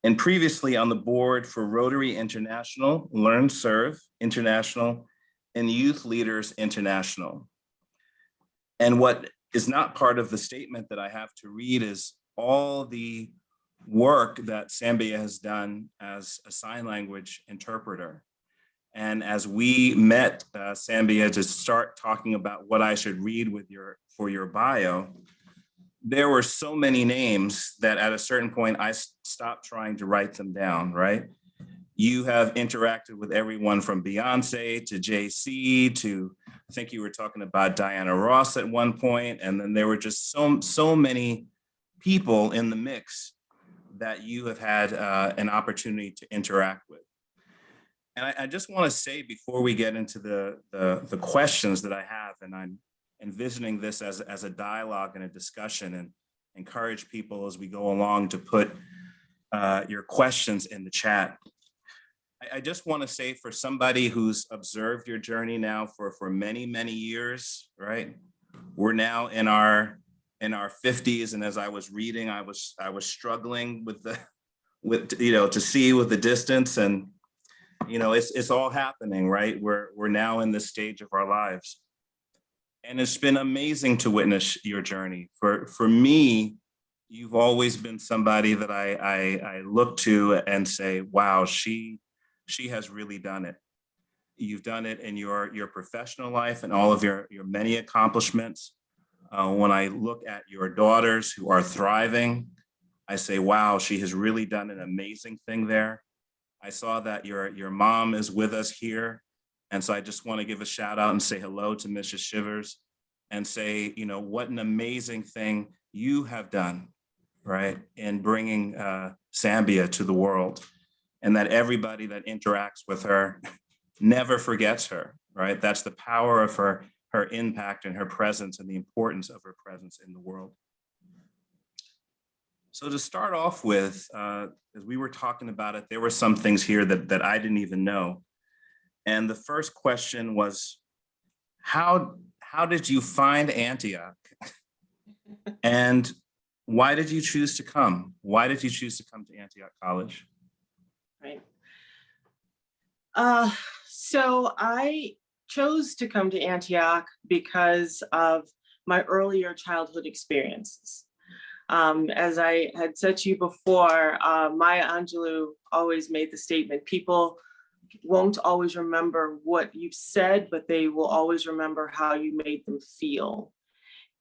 and previously on the board for Rotary International, Learn Serve International, and Youth Leaders International. And what is not part of the statement that I have to read is all the work that Sambia has done as a sign language interpreter. And as we met Sambia to start talking about what I should read for your bio, there were so many names that at a certain point I stopped trying to write them down, right? You have interacted with everyone from Beyonce to JC to, I think you were talking about Diana Ross at one point, and then there were just so many people in the mix that you have had an opportunity to interact with. And I just want to say before we get into the questions that I have, and I'm envisioning this as a dialogue and a discussion, and encourage people as we go along to put your questions in the chat. I just want to say, for somebody who's observed your journey now for many, many years, right? We're now in our 50s, and as I was reading, I was struggling with to see with the distance, and it's all happening, right? We're now in this stage of our lives, and it's been amazing to witness your journey. For me, you've always been somebody that I look to and say, wow, she has really done it. You've done it in your professional life and all of your many accomplishments. When I look at your daughters who are thriving, I say, wow, she has really done an amazing thing there. I saw that your mom is with us here. And so I just want to give a shout out and say hello to Mrs. Shivers and say, what an amazing thing you have done, right, in bringing Sambia to the world, and that everybody that interacts with her never forgets her, right? That's the power of her impact and her presence, and the importance of her presence in the world. So to start off with, as we were talking about it, there were some things here that I didn't even know. And the first question was, how did you find Antioch? And why did you choose to come? Why did you choose to come to Antioch College? Right. So I chose to come to Antioch because of my earlier childhood experiences. As I had said to you before, Maya Angelou always made the statement, people won't always remember what you've said, but they will always remember how you made them feel.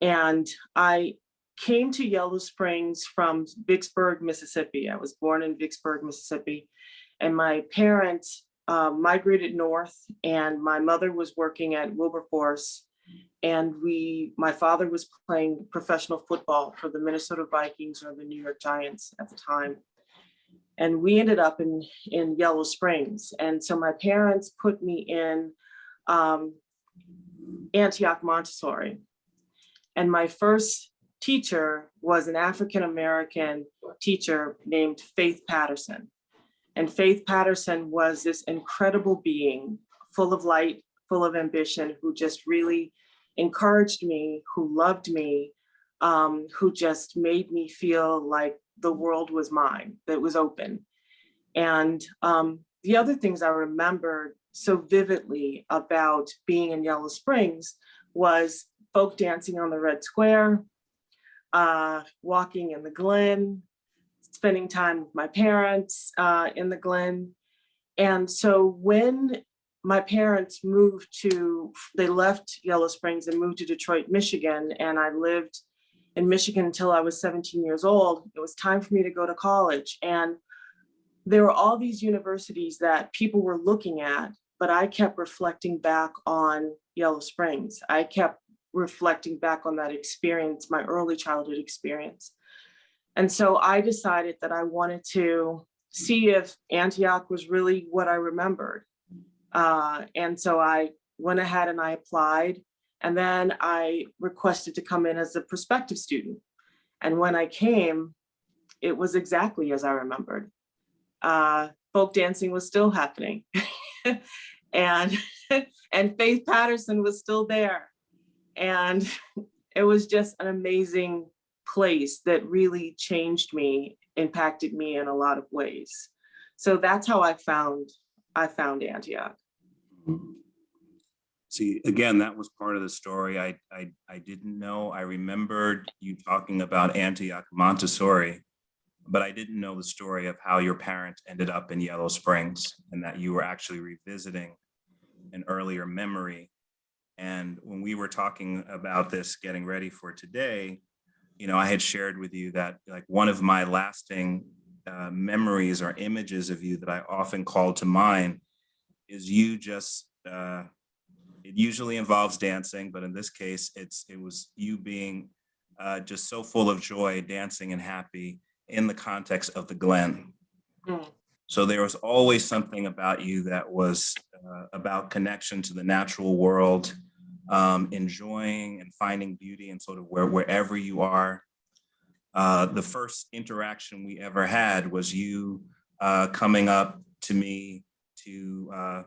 And I came to Yellow Springs from Vicksburg, Mississippi. I was born in Vicksburg, Mississippi, and my parents migrated north, and my mother was working at Wilberforce, and my father was playing professional football for the Minnesota Vikings or the New York Giants at the time. And we ended up in Yellow Springs. And so my parents put me in Antioch Montessori. And my first teacher was an African-American teacher named Faith Patterson. And Faith Patterson was this incredible being, full of light, full of ambition, who just really encouraged me, who loved me, who just made me feel like the world was mine, that was open. And the other things I remembered so vividly about being in Yellow Springs was folk dancing on the Red Square, walking in the Glen, spending time with my parents in the Glen. And so when my parents they left Yellow Springs and moved to Detroit, Michigan, and I lived in Michigan until I was 17 years old, it was time for me to go to college. And there were all these universities that people were looking at, but I kept reflecting back on Yellow Springs. I kept reflecting back on that experience, my early childhood experience. And so I decided that I wanted to see if Antioch was really what I remembered. And so I went ahead and I applied, and then I requested to come in as a prospective student. And when I came, it was exactly as I remembered. Folk dancing was still happening. and Faith Patterson was still there. And it was just an amazing place that really changed me, impacted me in a lot of ways. So that's how I found Antioch. See, again, that was part of the story I didn't know. I remembered you talking about Antioch Montessori, but I didn't know the story of how your parents ended up in Yellow Springs and that you were actually revisiting an earlier memory. And when we were talking about this, getting ready for today, you know, I had shared with you that like one of my lasting memories or images of you that I often call to mind is you just, it usually involves dancing, but in this case, it was you being just so full of joy, dancing and happy in the context of the Glen. Mm. So there was always something about you that was about connection to the natural world, enjoying and finding beauty in sort of wherever you are. The first interaction we ever had was you coming up to me to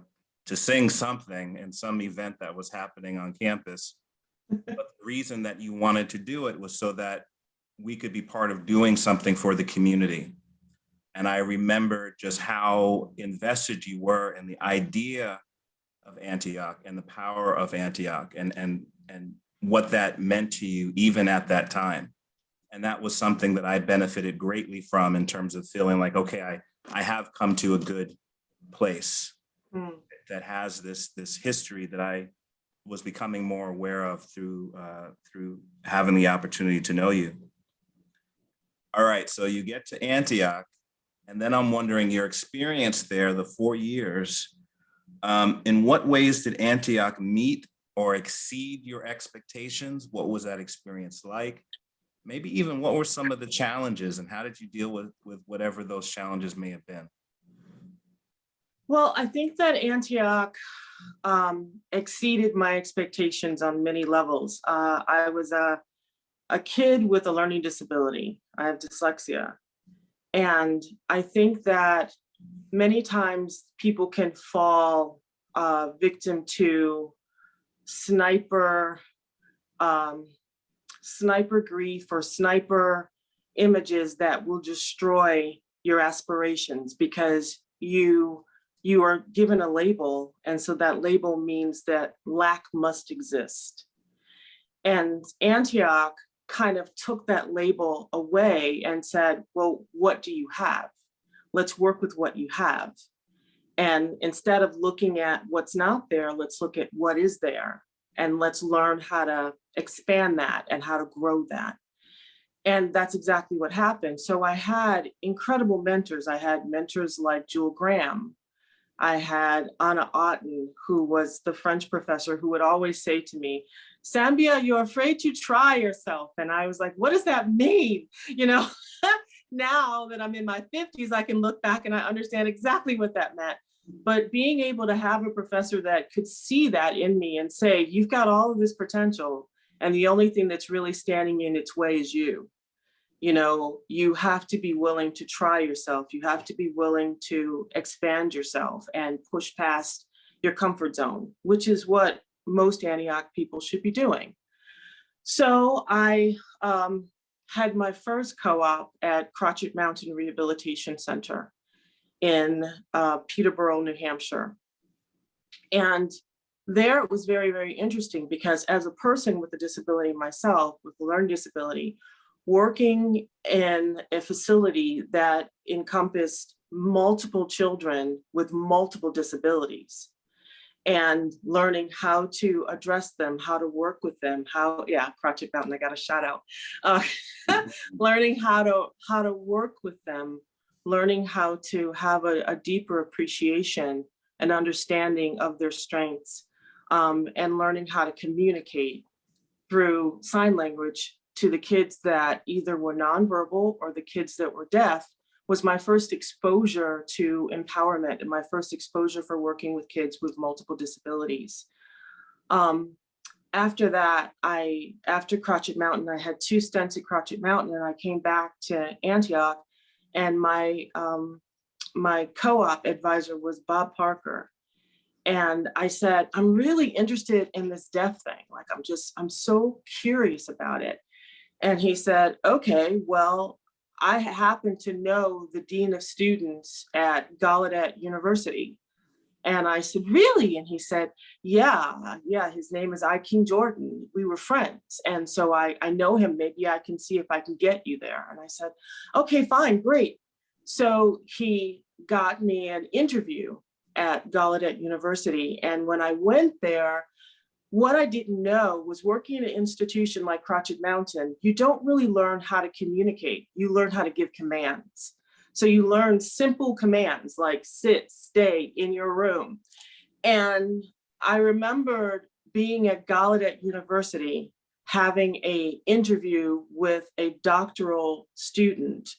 sing something in some event that was happening on campus. But the reason that you wanted to do it was so that we could be part of doing something for the community. And I remember just how invested you were in the idea of Antioch and the power of Antioch and what that meant to you even at that time. And that was something that I benefited greatly from in terms of feeling like, okay, I have come to a good place that has this history that I was becoming more aware of through having the opportunity to know you. All right, so you get to Antioch, and then I'm wondering your experience there, the 4 years, in what ways did Antioch meet or exceed your expectations? What was that experience like? Maybe even what were some of the challenges and how did you deal with whatever those challenges may have been? Well, I think that Antioch exceeded my expectations on many levels. I was a kid with a learning disability. I have dyslexia. And I think that many times people can fall victim to sniper grief or sniper images that will destroy your aspirations because you are given a label. And so that label means that lack must exist. And Antioch kind of took that label away and said, well, what do you have? Let's work with what you have. And instead of looking at what's not there, let's look at what is there. And let's learn how to expand that and how to grow that. And that's exactly what happened. So I had incredible mentors. I had mentors like Jewel Graham. I had Anna Otten, who was the French professor who would always say to me, Sambia, you're afraid to try yourself. And I was like, what does that mean? You know, now that I'm in my 50s, I can look back and I understand exactly what that meant. But being able to have a professor that could see that in me and say, you've got all of this potential, and the only thing that's really standing in its way is you. You know, you have to be willing to try yourself. You have to be willing to expand yourself and push past your comfort zone, which is what most Antioch people should be doing. So I had my first co-op at Crotchet Mountain Rehabilitation Center in Peterborough, New Hampshire. And there it was very, very interesting because as a person with a disability myself, with a learning disability, working in a facility that encompassed multiple children with multiple disabilities and learning how to address them, how to work with them, Crotchet Mountain, I got a shout out. Learning how to work with them learning how to have a deeper appreciation and understanding of their strengths, and learning how to communicate through sign language to the kids that either were nonverbal or the kids that were deaf was my first exposure to empowerment and my first exposure for working with kids with multiple disabilities. After that, after Crotchet Mountain, I had 2 stints at Crotchet Mountain, and I came back to Antioch, and my co-op advisor was Bob Parker. And I said, I'm really interested in this deaf thing. Like, I'm so curious about it. And he said, okay, well, I happen to know the dean of students at Gallaudet University. And I said, really? And he said, yeah, his name is King Jordan. We were friends. And so I know him. Maybe I can see if I can get you there. And I said, okay, fine, great. So he got me an interview at Gallaudet University. And when I went there, what I didn't know was working in an institution like Crotchet Mountain, you don't really learn how to communicate. You learn how to give commands. So you learn simple commands like sit, stay in your room. And I remembered being at Gallaudet University, having an interview with a doctoral student.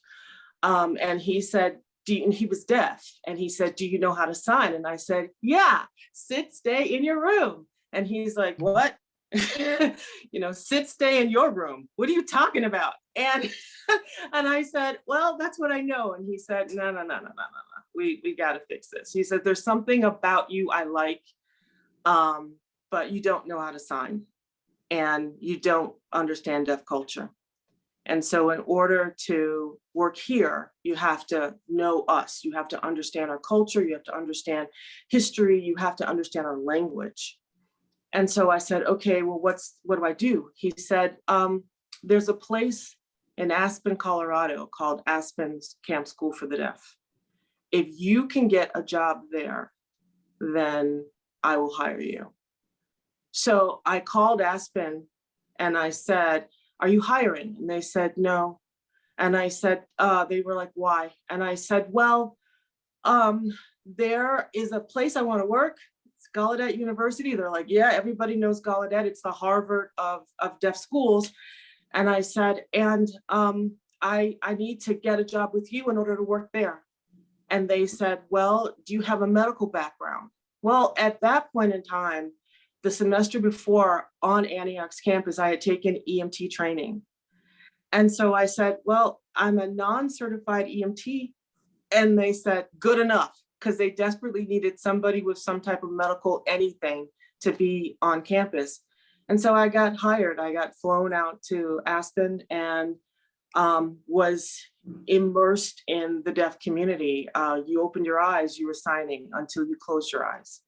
And he said, and he was deaf. And he said, do you know how to sign? And I said, yeah, sit, stay in your room. And he's like, what? Sit, stay in your room. What are you talking about? And I said, well, that's what I know. And he said, no. We got to fix this. He said, there's something about you I like, but you don't know how to sign and you don't understand deaf culture. And so in order to work here, you have to know us. You have to understand our culture. You have to understand history. You have to understand our language. And so I said, okay, well, what do I do? He said, there's a place in Aspen, Colorado called Aspen's Camp School for the Deaf. If you can get a job there, then I will hire you. So I called Aspen and I said, are you hiring? And they said, no. And I said, they were like, why? And I said, well, there is a place I want to work. It's Gallaudet University. They're like, yeah, everybody knows Gallaudet. It's the Harvard of deaf schools. And I said, and I need to get a job with you in order to work there. And they said, well, do you have a medical background? Well, at that point in time, the semester before on Antioch's campus, I had taken EMT training. And so I said, well, I'm a non-certified EMT. And they said, good enough, because they desperately needed somebody with some type of medical anything to be on campus. And so I got hired. I got flown out to Aspen and was immersed in the deaf community. You opened your eyes, you were signing until you closed your eyes.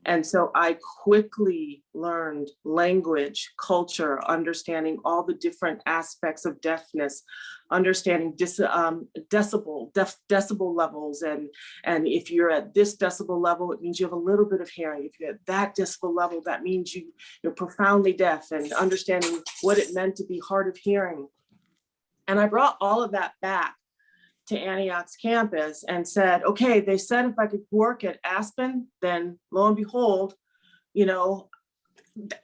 And so I quickly learned language, culture, understanding all the different aspects of deafness, understanding decibel levels. And if you're at this decibel level, it means you have a little bit of hearing. If you're at that decibel level, that means you're profoundly deaf, and understanding what it meant to be hard of hearing. And I brought all of that back to Antioch's campus and said, okay, they said if I could work at Aspen, then lo and behold,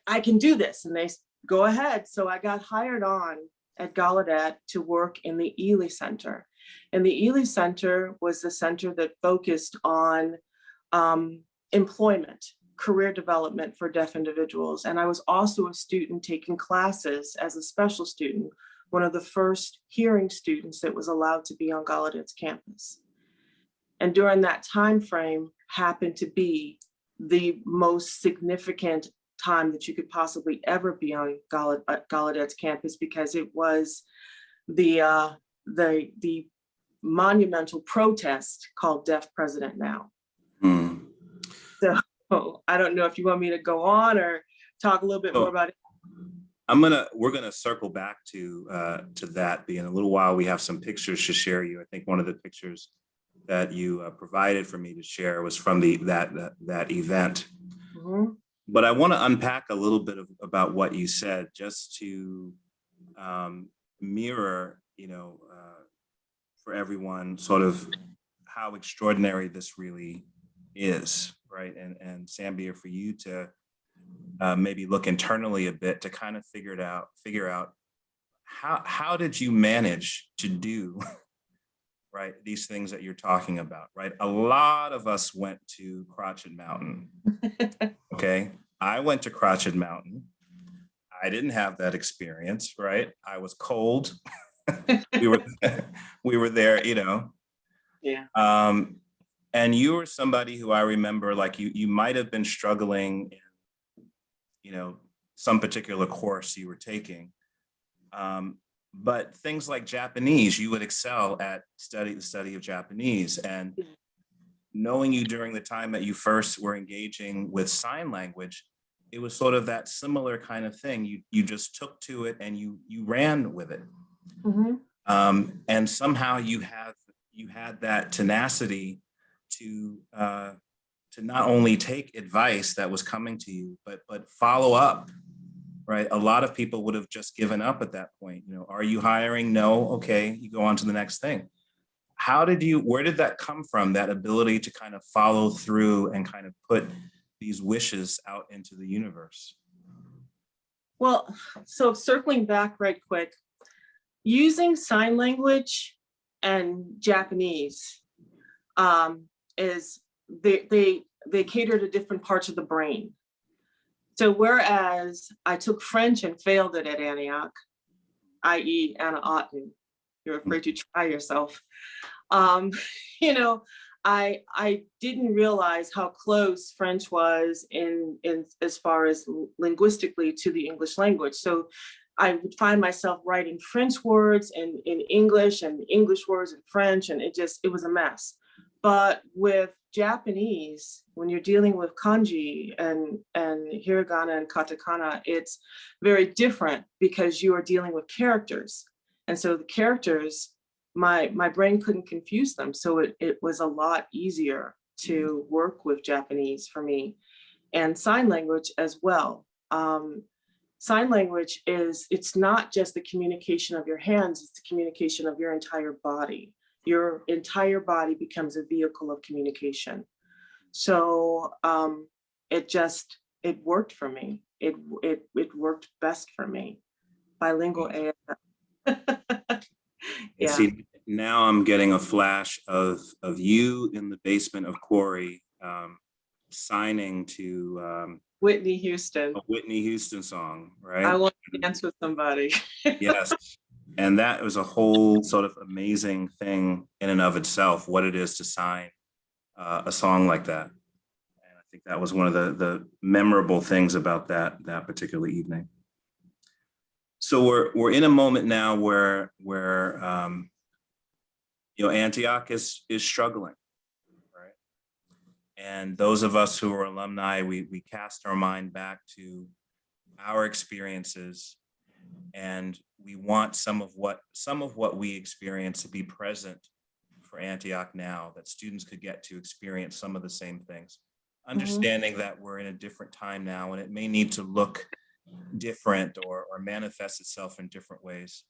I can do this. And they go ahead. So I got hired on at Gallaudet to work in the Ely Center. And the Ely Center was the center that focused on employment, career development for deaf individuals. And I was also a student taking classes as a special student, one of the first hearing students that was allowed to be on Gallaudet's campus. And during that time frame happened to be the most significant time that you could possibly ever be on Gallaudet's campus, because it was the monumental protest called Deaf President Now. So I don't know if you want me to go on or talk a little bit more about it. We're gonna circle back to that. In a little while, we have some pictures to share you. I think one of the pictures that you provided for me to share was from that event. Mm-hmm. But I want to unpack a little bit about what you said, just to mirror, for everyone sort of how extraordinary this really is, right? And Sambia, for you to maybe look internally a bit to kind of figure out how did you manage to do right these things that you're talking about, right? A lot of us went to Crotched Mountain. Okay, I went to Crotched Mountain. I didn't have that experience, right? I was cold. we were there, you know. Yeah. And you were somebody who I remember, like you might have been struggling in, you know, some particular course you were taking. But things like Japanese, you would excel at the study of Japanese. And knowing you during the time that you first were engaging with sign language, it was sort of that similar kind of thing. You just took to it and you ran with it. Mm-hmm. And somehow you had that tenacity to not only take advice that was coming to you, but follow up, right? A lot of people would have just given up at that point. You know, are you hiring? No. Okay, you go on to the next thing. Where did that come from? That ability to kind of follow through and kind of put these wishes out into the universe? Well, so circling back right quick, using sign language and Japanese is they cater to different parts of the brain. So whereas I took French and failed it at Antioch, i.e. Anna Otten, you're afraid to try yourself. You know, I didn't realize how close French was in as far as linguistically to the English language. So I would find myself writing French words in English and English words in French, and it was a mess. But with Japanese, when you're dealing with kanji and hiragana and katakana, it's very different because you are dealing with characters. And so the characters, my brain couldn't confuse them. So it was a lot easier to work with Japanese for me, and sign language as well. Sign language it's not just the communication of your hands, it's the communication of your entire body. Your entire body becomes a vehicle of communication. So it worked for me. It worked best for me. Bilingual AF. Yeah. See, now I'm getting a flash of you in the basement of Quarry signing to Whitney Houston. a Whitney Houston song, right? I want to dance with somebody. Yes. And that was a whole sort of amazing thing in and of itself, what it is to sign a song like that. And I think that was one of the memorable things about that particular evening. So we're in a moment now where you know, Antioch is struggling, right? And those of us who are alumni, we cast our mind back to our experiences, and we want some of what we experience to be present for Antioch now, that students could get to experience some of the same things. Understanding that we're in a different time now, and it may need to look different or manifest itself in different ways.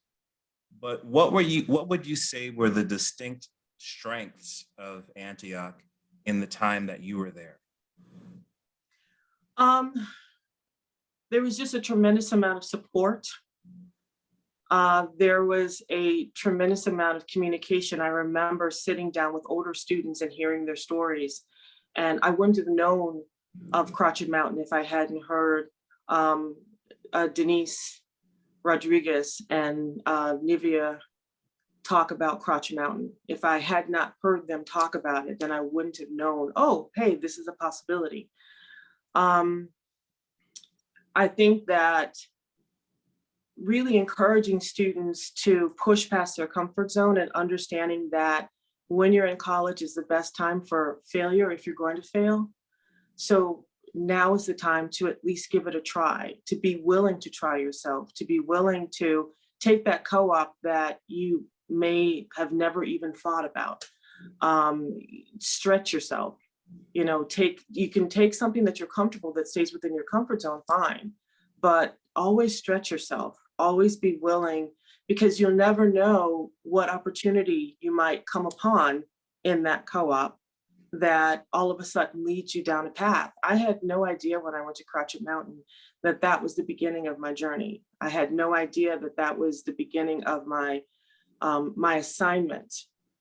But what would you say were the distinct strengths of Antioch in the time that you were there? There was just a tremendous amount of support. There was a tremendous amount of communication. I remember sitting down with older students and hearing their stories. And I wouldn't have known of Crotched Mountain if I hadn't heard Denise Rodriguez and Nivea talk about Crotched Mountain. If I had not heard them talk about it, then I wouldn't have known, oh, hey, this is a possibility. I think that really encouraging students to push past their comfort zone and understanding that when you're in college is the best time for failure if you're going to fail. So now is the time to at least give it a try, to be willing to try yourself, to be willing to take that co-op that you may have never even thought about. Stretch yourself, you know, you can take something that you're comfortable that stays within your comfort zone, fine, but always stretch yourself, always be willing because you'll never know what opportunity you might come upon in that co-op that all of a sudden leads you down a path. I had no idea when I went to Cratchit Mountain that that was the beginning of my journey. I had no idea that that was the beginning of my my assignment,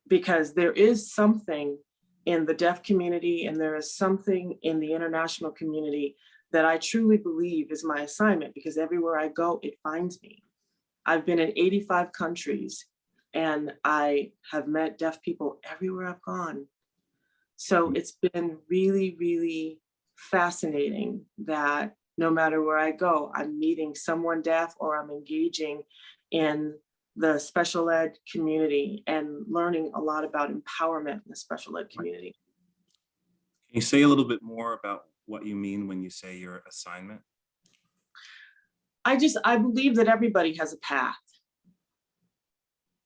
because there is something in the deaf community and there is something in the international community that I truly believe is my assignment, because everywhere I go, it finds me. I've been in 85 countries and I have met deaf people everywhere I've gone. So it's been really, really fascinating that no matter where I go, I'm meeting someone deaf or I'm engaging in the special ed community and learning a lot about empowerment in the special ed community. Can you say a little bit more about what you mean when you say your assignment? I believe that everybody has a path.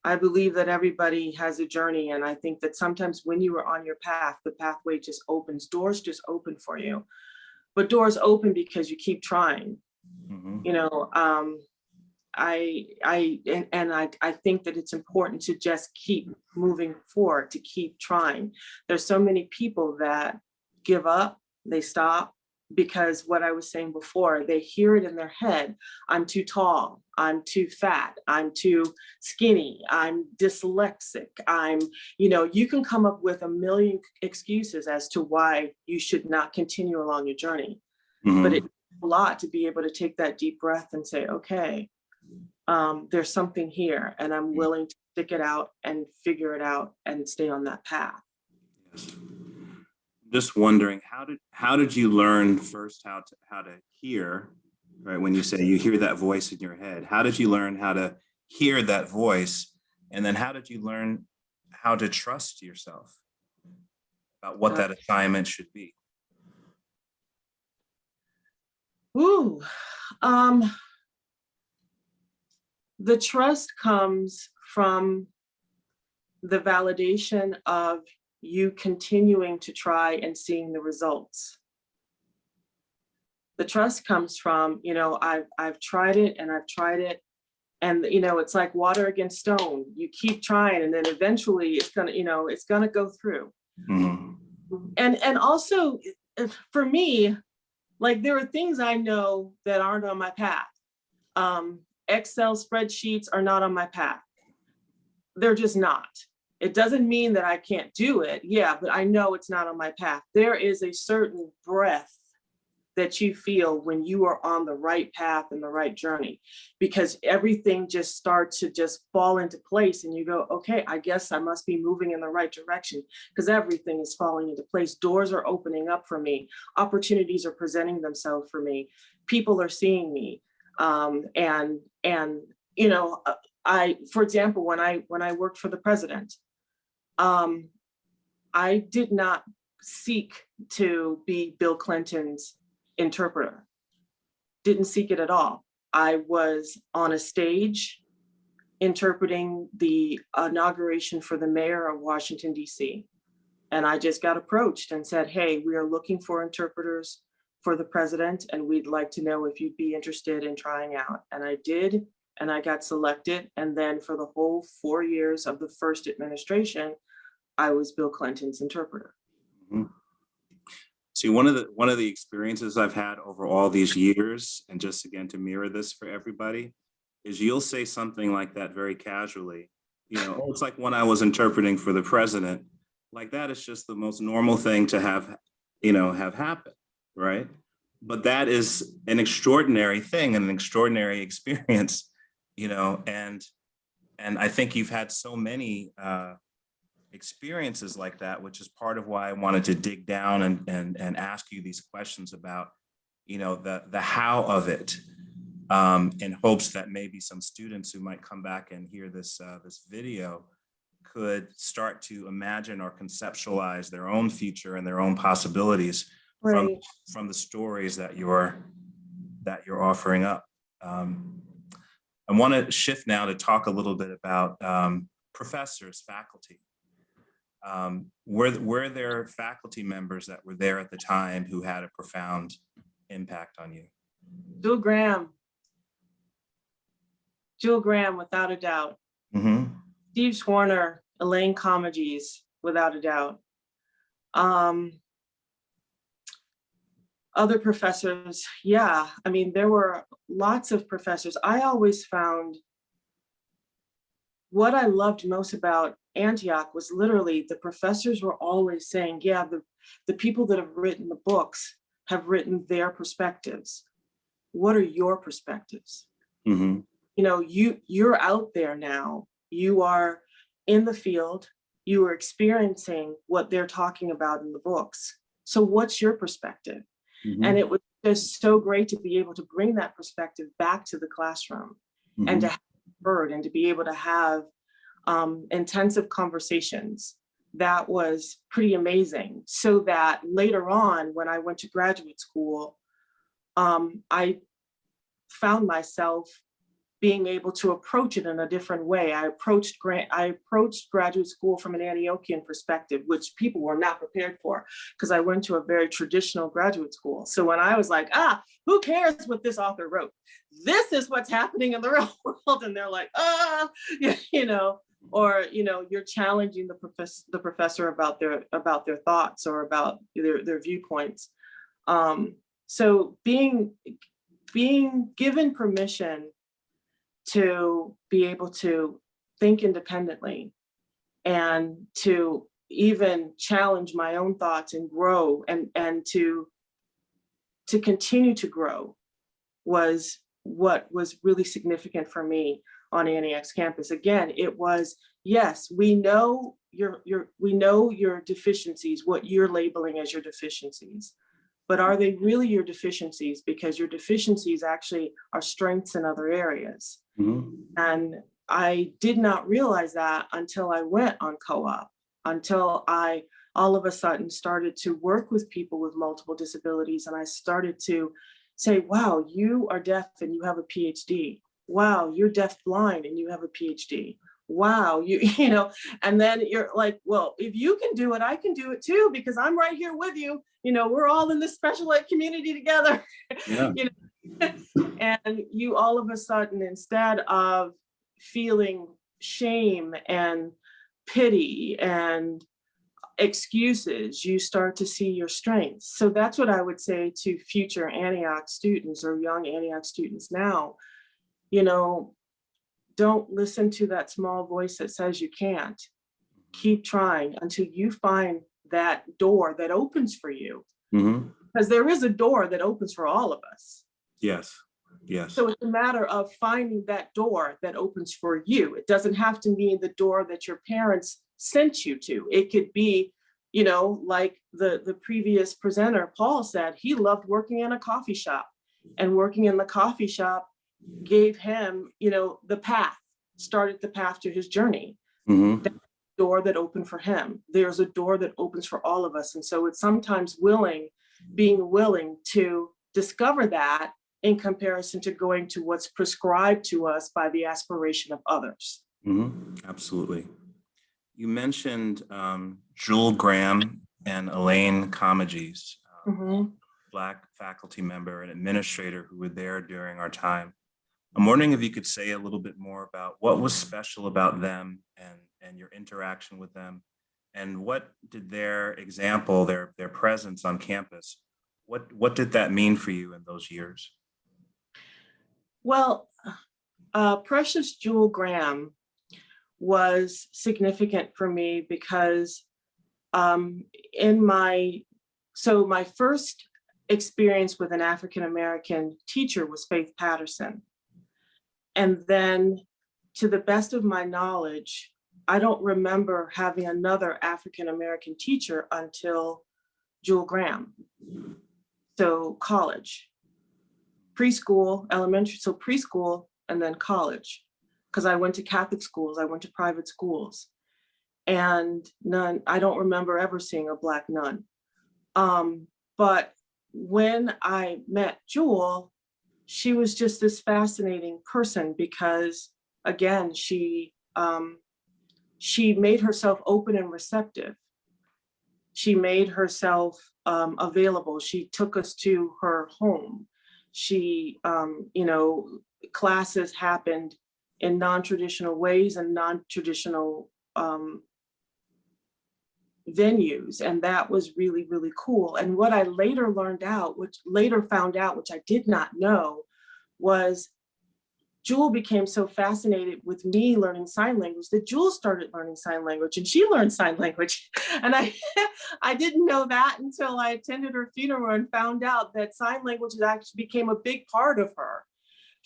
I believe that everybody has a journey. And I think that sometimes when you are on your path, the pathway just opens, doors just open for you. But doors open because you keep trying. Mm-hmm. You know, I think that it's important to just keep moving forward, to keep trying. There's so many people that give up, they stop, because what I was saying before, they hear it in their head. I'm too tall, I'm too fat, I'm too skinny, I'm dyslexic, you can come up with a million excuses as to why you should not continue along your journey. Mm-hmm. But it's a lot to be able to take that deep breath and say, okay, there's something here and I'm willing to stick it out and figure it out and stay on that path. Yes. Just wondering, how did you learn first how to hear, right? When you say you hear that voice in your head, how did you learn how to hear that voice? And then how did you learn how to trust yourself about what that assignment should be? Ooh, the trust comes from the validation of you continuing to try and seeing the results. The trust comes from, I've tried it and I've tried it. And, it's like water against stone. You keep trying and then eventually it's gonna go through. Mm-hmm. And also for me, like there are things I know that aren't on my path. Excel spreadsheets are not on my path. They're just not. It doesn't mean that I can't do it. Yeah, but I know it's not on my path. There is a certain breath that you feel when you are on the right path and the right journey, because everything just starts to just fall into place and you go, okay, I guess I must be moving in the right direction because everything is falling into place. Doors are opening up for me. Opportunities are presenting themselves for me. People are seeing me. For example, when I worked for the president, I did not seek to be Bill Clinton's interpreter. Didn't seek it at all. I was on a stage interpreting the inauguration for the mayor of Washington, D.C. And I just got approached and said, hey, we are looking for interpreters for the president, and we'd like to know if you'd be interested in trying out. And I did, and I got selected. And then for the whole 4 years of the first administration, I was Bill Clinton's interpreter. Mm-hmm. See, one of the experiences I've had over all these years, and just again to mirror this for everybody, is you'll say something like that very casually. It's like when I was interpreting for the president, like that is just the most normal thing to have happen, right? But that is an extraordinary thing and an extraordinary experience, and I think you've had so many experiences like that, which is part of why I wanted to dig down and ask you these questions about, the how of it, in hopes that maybe some students who might come back and hear this video could start to imagine or conceptualize their own future and their own possibilities Right. from the stories that you're offering up. I want to shift now to talk a little bit about professors, faculty. Were there faculty members that were there at the time who had a profound impact on you? Bill Graham. Jewel Graham, without a doubt. Mhm. Steve Schwarner, Elaine Comegys, without a doubt. Other professors, yeah. I mean, there were lots of professors. I always found what I loved most about Antioch was literally the professors were always saying, yeah, the people that have written the books have written their perspectives. What are your perspectives? Mhm. You know, you're out there now. You are in the field. You are experiencing what they're talking about in the books. So what's your perspective? Mhm. And it was just so great to be able to bring that perspective back to the classroom and to have it heard and to be able to have intensive conversations. That was pretty amazing. So that later on, when I went to graduate school, I found myself being able to approach it in a different way. I approached graduate school from an Antiochian perspective, which people were not prepared for, because I went to a very traditional graduate school. So when I was like, who cares what this author wrote? This is what's happening in the real world. And they're like, you know, or, you know, you're challenging the professor about their thoughts or about their viewpoints. So being given permission to be able to think independently and to even challenge my own thoughts and grow and to continue to grow was what was really significant for me on Antioch's campus. Again, it was, yes, we know your deficiencies, what you're labeling as your deficiencies, but are they really your deficiencies? Because your deficiencies actually are strengths in other areas. And I did not realize that until I went on co-op, until I all of a sudden started to work with people with multiple disabilities. And I started to say, wow, you are deaf and you have a PhD. Wow, you're deaf blind and you have a PhD. Wow, you know, and then you're like, well, if you can do it, I can do it too, because I'm right here with you. You know, we're all in this special ed community together. Yeah. You know? And you all of a sudden, instead of feeling shame and pity and excuses, you start to see your strengths. So that's what I would say to future Antioch students or young Antioch students now. You know, don't listen to that small voice that says you can't. Keep trying until you find that door that opens for you. Because there is a door that opens for all of us. Yes. Yes. So it's a matter of finding that door that opens for you. It doesn't have to mean the door that your parents sent you to. It could be, you know, like the previous presenter, Paul, said, he loved working in a coffee shop, and working in the coffee shop gave him, you know, the path, started the path to his journey. That door that opened for him. There's a door that opens for all of us. And so it's sometimes being willing to discover that in comparison to going to what's prescribed to us by the aspiration of others. Absolutely. You mentioned Jewel Graham and Elaine Comegys, Black faculty member and administrator who were there during our time. I'm wondering if you could say a little bit more about what was special about them and your interaction with them, and what did their example, their presence on campus, what did that mean for you in those years? Well, Precious Jewel Graham was significant for me because my first experience with an African-American teacher was Faith Patterson. And then, to the best of my knowledge, I don't remember having another African-American teacher until Jewel Graham. So college, preschool, elementary, so preschool, and then college, because I went to Catholic schools, I went to private schools, and I don't remember ever seeing a Black nun. But when I met Jewel, she was just this fascinating person because, again, she made herself open and receptive. She made herself available. She took us to her home. She, you know, classes happened in non-traditional ways and non-traditional venues. And that was really, really cool. And what I later found out, which I did not know, was Jewel became so fascinated with me learning sign language that Jewel started learning sign language, and she learned sign language. And I didn't know that until I attended her funeral and found out that sign language actually became a big part of her.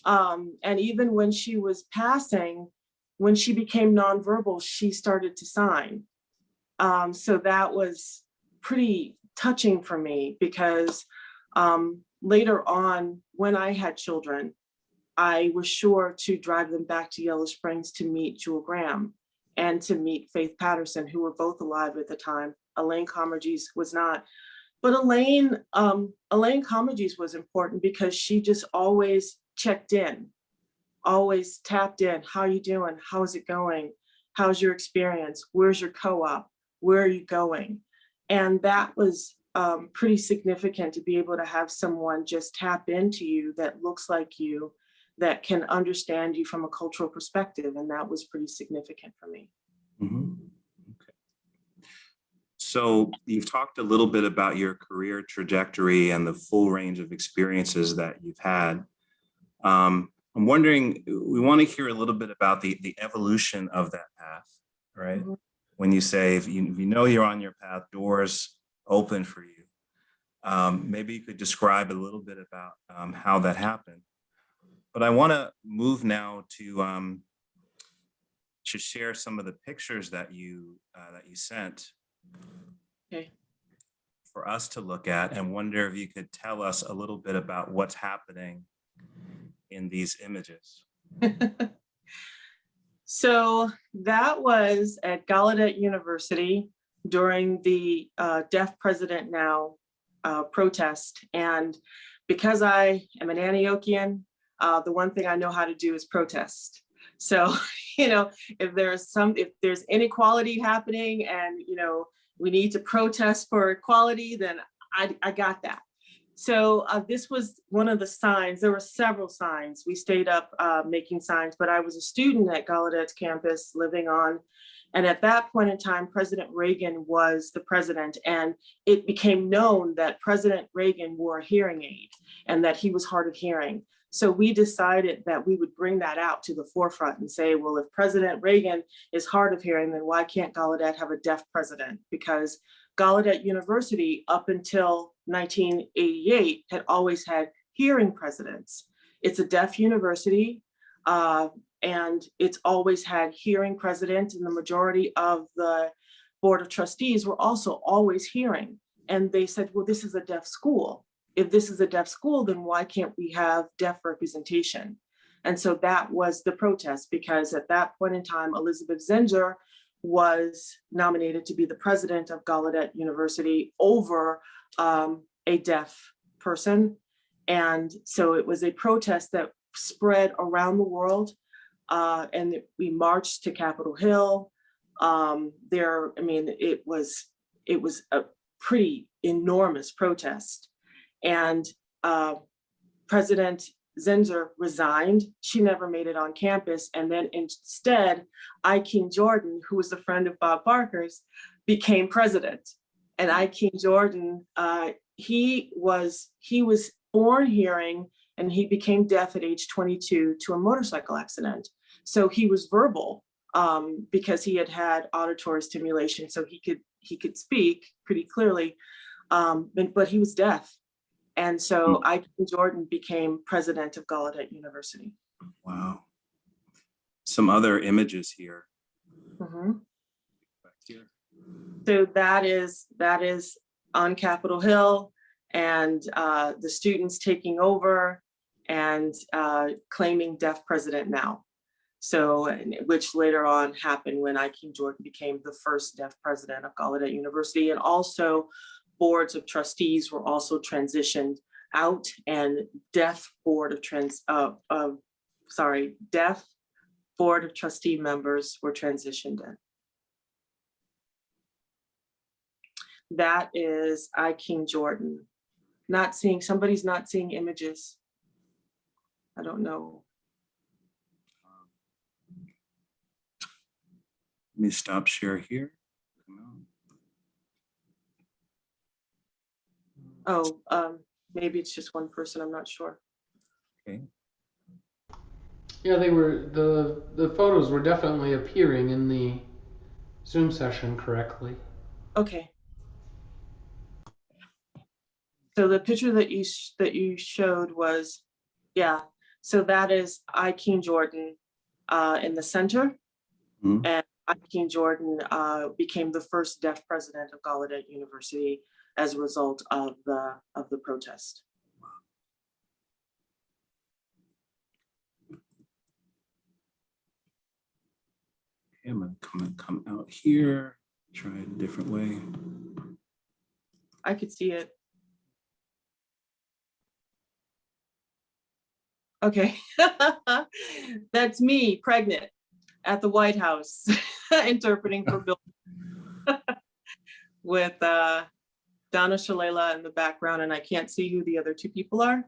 And even when she was passing, when she became nonverbal, she started to sign. So that was pretty touching for me, because later on, when I had children, I was sure to drive them back to Yellow Springs to meet Jewel Graham and to meet Faith Patterson, who were both alive at the time. Elaine Commergies was not. But Elaine Commergies was important because she just always checked in, always tapped in. How are you doing? How is it going? How's your experience? Where's your co-op? Where are you going? And that was pretty significant, to be able to have someone just tap into you that looks like you, that can understand you from a cultural perspective. And that was pretty significant for me. Mhm. Okay. So you've talked a little bit about your career trajectory and the full range of experiences that you've had. I'm wondering, we want to hear a little bit about the evolution of that path, right? Mm-hmm. When you say, if you know you're on your path, doors open for you. Maybe you could describe a little bit about how that happened. But I want to move now to share some of the pictures that you sent for us to look at, and wonder if you could tell us a little bit about what's happening in these images. So that was at Gallaudet University during the Deaf President Now protest. And because I am an Antiochian, the one thing I know how to do is protest. So, if there's inequality happening and, we need to protest for equality, then I got that. So this was one of the signs. There were several signs. We stayed up making signs, but I was a student at Gallaudet's campus living on. And at that point in time, President Reagan was the president, and it became known that President Reagan wore a hearing aid and that he was hard of hearing. So we decided that we would bring that out to the forefront and say, well, if President Reagan is hard of hearing, then why can't Gallaudet have a deaf president? Because Gallaudet University, up until 1988, had always had hearing presidents. It's a deaf university, and it's always had hearing presidents, and the majority of the Board of Trustees were also always hearing. And they said, well, this is a deaf school. If this is a deaf school, then why can't we have deaf representation? And so that was the protest, because at that point in time, Elizabeth Zinger was nominated to be the president of Gallaudet University over a deaf person. And so it was a protest that spread around the world, and we marched to Capitol Hill. It was a pretty enormous protest. And President Zinger resigned. She never made it on campus. And then instead, King Jordan, who was a friend of Bob Barker's, became president. And King Jordan, he was born hearing, and he became deaf at age 22 to a motorcycle accident. So he was verbal because he had had auditory stimulation, so he could speak pretty clearly, but he was deaf. And so King Jordan became president of Gallaudet University. Wow. Some other images here. Mm-hmm. So that is on Capitol Hill, and the students taking over and claiming deaf president now. So, which later on happened when King Jordan became the first deaf president of Gallaudet University. And also boards of trustees were also transitioned out, and deaf board of trustee members were transitioned in. That is King Jordan. Somebody's not seeing images. I don't know. me stop share here. Come on. Oh, maybe it's just one person, I'm not sure. Okay. Yeah, they were, the photos were definitely appearing in the Zoom session correctly. Okay. So the picture that you showed was, yeah. So that is I, King Jordan, in the center, Mhm. and I, King Jordan, became the first deaf president of Gallaudet University as a result of the protest. Okay, I'm gonna come out here, try it a different way. I could see it. Okay. That's me, pregnant, at the White House, interpreting for Bill with Donna Shalala in the background, and I can't see who the other two people are,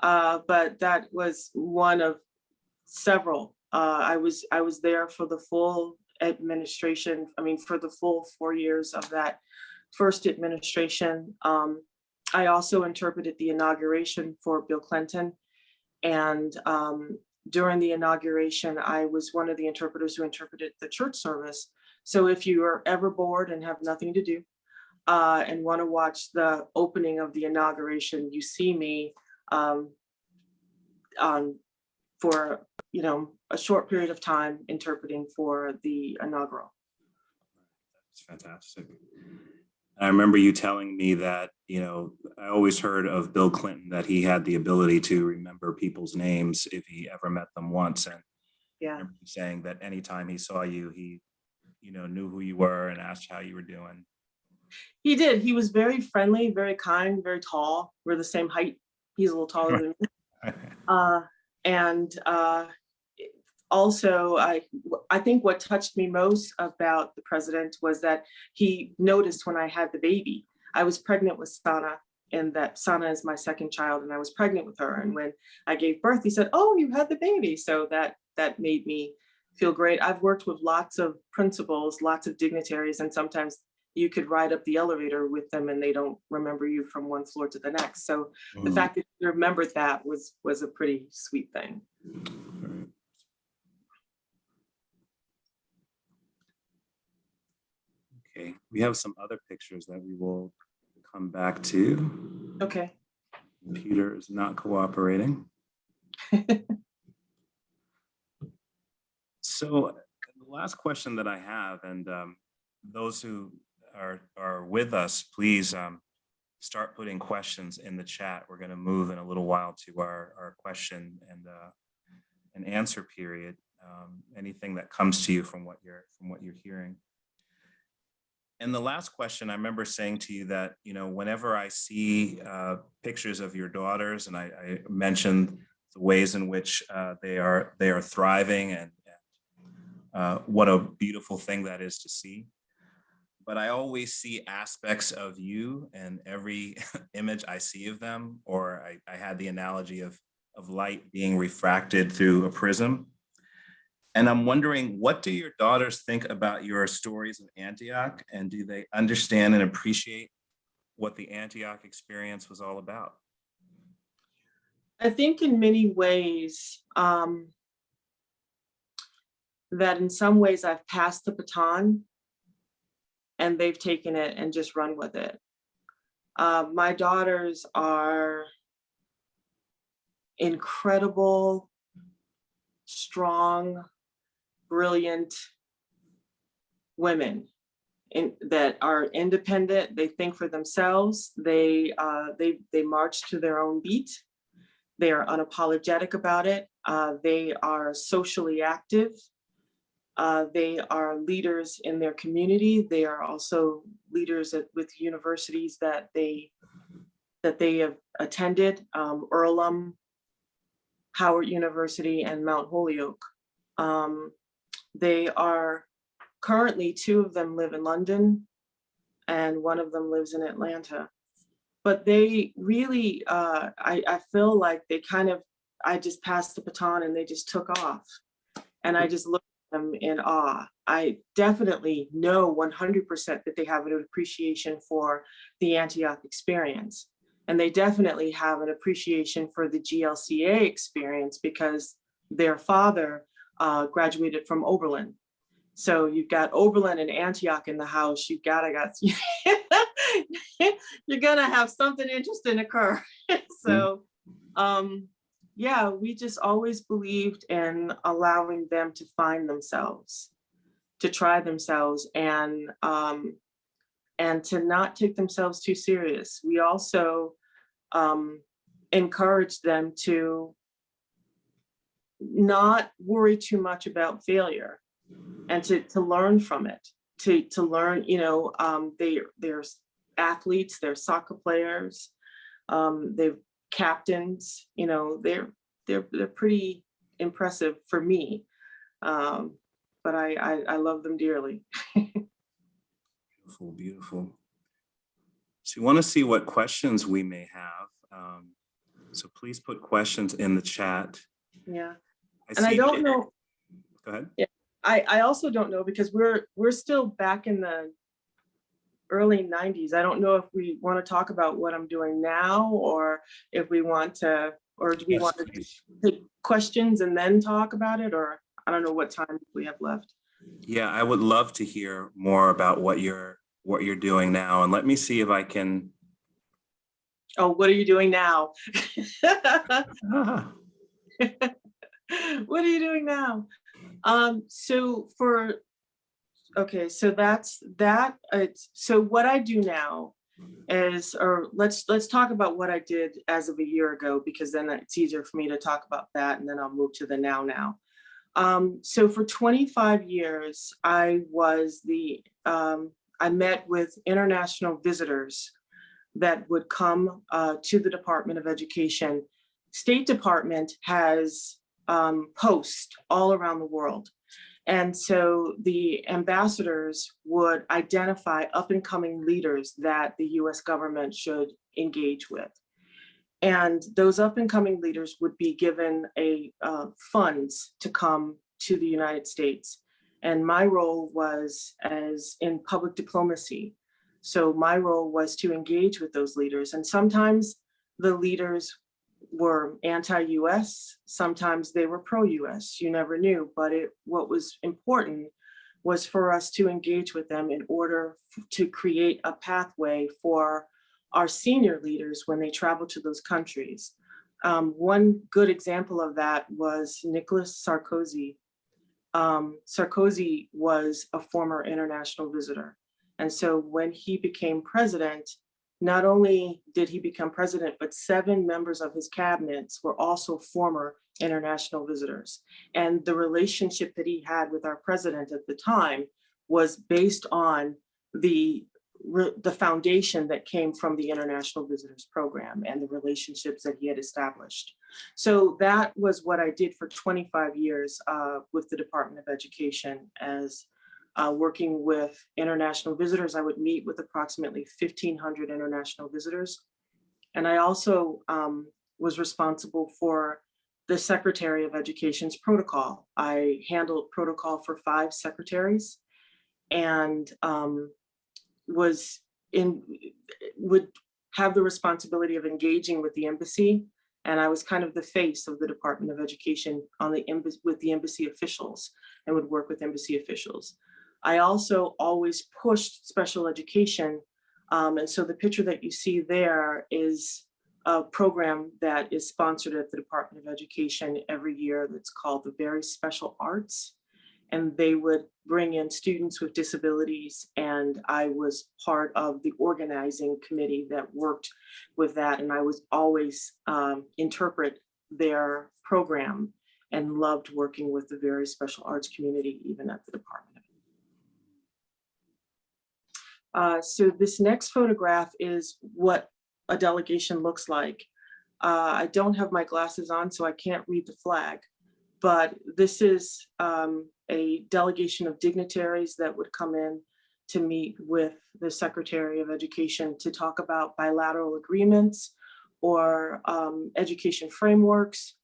but that was one of several. I was there for the full administration. I mean, for the full 4 years of that first administration. I also interpreted the inauguration for Bill Clinton. And during the inauguration, I was one of the interpreters who interpreted the church service. So if you are ever bored and have nothing to do and want to watch the opening of the inauguration, you see me for a short period of time interpreting for the inaugural. It's fantastic. I remember you telling me that, I always heard of Bill Clinton, that he had the ability to remember people's names if he ever met them once. And I Yeah, remember you saying that anytime he saw you, he, knew who you were and asked how you were doing. he did. He was very friendly, very kind, very tall. We're the same height. He's a little taller than me. And also, I think what touched me most about the president was that he noticed when I had the baby. I was pregnant with Sana, and that Sana is my second child, and I was pregnant with her. And when I gave birth, he said, "Oh, you had the baby." So that made me feel great. I've worked with lots of principals, lots of dignitaries, and sometimes you could ride up the elevator with them and they don't remember you from one floor to the next. So the fact that you remembered that was a pretty sweet thing. Right. Okay, we have some other pictures that we will come back to. Okay. Computer is not cooperating. So the last question that I have, and those who are with us, please start putting questions in the chat. We're going to move in a little while to our question and answer period. Anything that comes to you from what you're hearing. And the last question, I remember saying to you that, whenever I see pictures of your daughters, and I mentioned the ways in which they are thriving, and what a beautiful thing that is to see. But I always see aspects of you in every image I see of them, or I had the analogy of light being refracted through a prism. And I'm wondering, what do your daughters think about your stories of Antioch? And do they understand and appreciate what the Antioch experience was all about? I think in many ways, that in some ways I've passed the baton and they've taken it and just run with it. My daughters are incredible, strong, brilliant women that are independent. They think for themselves. They march to their own beat. They are unapologetic about it. They are socially active. They are leaders in their community. They are also leaders with universities that they have attended, Earlham, Howard University, and Mount Holyoke. They are currently, 2 of them live in London and 1 of them lives in Atlanta. But they really, I feel like I just passed the baton and they just took off. And I just look at them in awe. I definitely know 100% that they have an appreciation for the Antioch experience. And they definitely have an appreciation for the GLCA experience because their father graduated from Oberlin. So you've got Oberlin and Antioch in the house. You're gonna have something interesting occur. So, yeah, we just always believed in allowing them to find themselves, to try themselves, and to not take themselves too serious. We also encouraged them to not worry too much about failure and to learn from it, to learn, they're athletes, they're soccer players, they're captains, they're pretty impressive for me. But I love them dearly. Beautiful, beautiful. So you want to see what questions we may have. So please put questions in the chat. Yeah. I don't know. Go ahead. Yeah. I also don't know because we're still back in the early 90s. I don't know if we want to talk about what I'm doing now or if we want to, or do we want to take questions and then talk about it, or I don't know what time we have left. Yeah, I would love to hear more about what you're doing now. And let me see if I can. Oh, what are you doing now? What are you doing now? So that's that. So what I do now is, or let's talk about what I did as of a year ago, because then it's easier for me to talk about that, and then I'll move to the now. So for 25 years, I met with international visitors that would come to the Department of Education. State Department has posts all around the world. And so the ambassadors would identify up and coming leaders that the US government should engage with. And those up and coming leaders would be given funds to come to the United States. And my role was as in public diplomacy. So my role was to engage with those leaders. And sometimes the leaders were anti-US, sometimes they were pro-US, you never knew. But what was important was for us to engage with them in order to create a pathway for our senior leaders when they travel to those countries. One good example of that was Nicolas Sarkozy. Sarkozy was a former international visitor. And so when he became president, not only did he become president, but 7 members of his cabinets were also former international visitors. And the relationship that he had with our president at the time was based on the foundation that came from the International Visitors Program and the relationships that he had established. So that was what I did for 25 years with the Department of Education as working with international visitors. I would meet with approximately 1,500 international visitors. And I also was responsible for the Secretary of Education's protocol. I handled protocol for 5 secretaries and would have the responsibility of engaging with the embassy. And I was kind of the face of the Department of Education with the embassy officials and would work with embassy officials. I also always pushed special education. And so the picture that you see there is a program that is sponsored at the Department of Education every year that's called the Very Special Arts. And they would bring in students with disabilities. And I was part of the organizing committee that worked with that. And I was always interpret their program and loved working with the very special arts community, even at the department. So this next photograph is what a delegation looks like. I don't have my glasses on, so I can't read the flag, but this is a delegation of dignitaries that would come in to meet with the Secretary of Education to talk about bilateral agreements or education frameworks.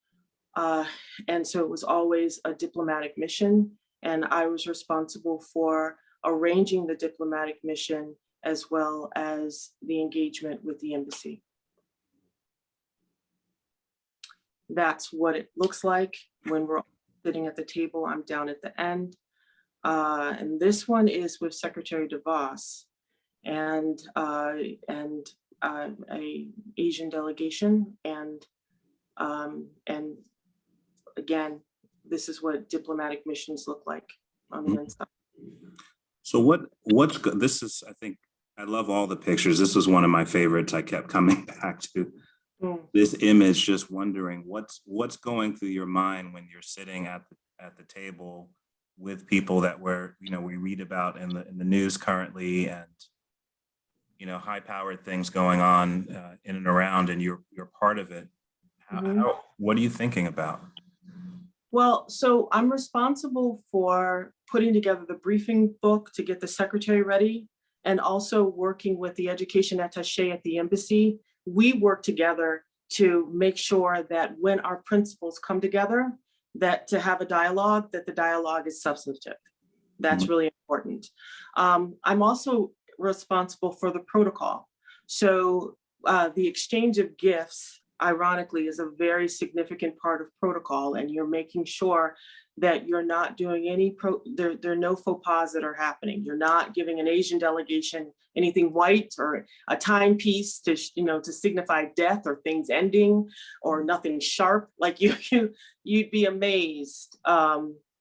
And so it was always a diplomatic mission. and I was responsible for arranging the diplomatic mission as well as the engagement with the embassy. That's what it looks like when we're sitting at the table. I'm down at the end. And this one is with Secretary DeVos and a Asian delegation. And again, this is what diplomatic missions look like on the inside. So this is, I think, I love all the pictures. This was one of my favorites. I kept coming back to this image, just wondering what's going through your mind when you're sitting at the table with people that we read about in the news currently, and high-powered things going on in and around, and you're part of it. What are you thinking about? Well, so I'm responsible for putting together the briefing book to get the secretary ready, and also working with the education attaché at the embassy. We work together to make sure that when our principals come together, that to have a dialogue, that the dialogue is substantive. That's really important. I'm also responsible for the protocol. So the exchange of gifts, ironically, is a very significant part of protocol, and you're making sure that you're not doing any, there are no faux pas that are happening. You're not giving an Asian delegation anything white or a timepiece to, to signify death or things ending, or nothing sharp. Like you'd be amazed.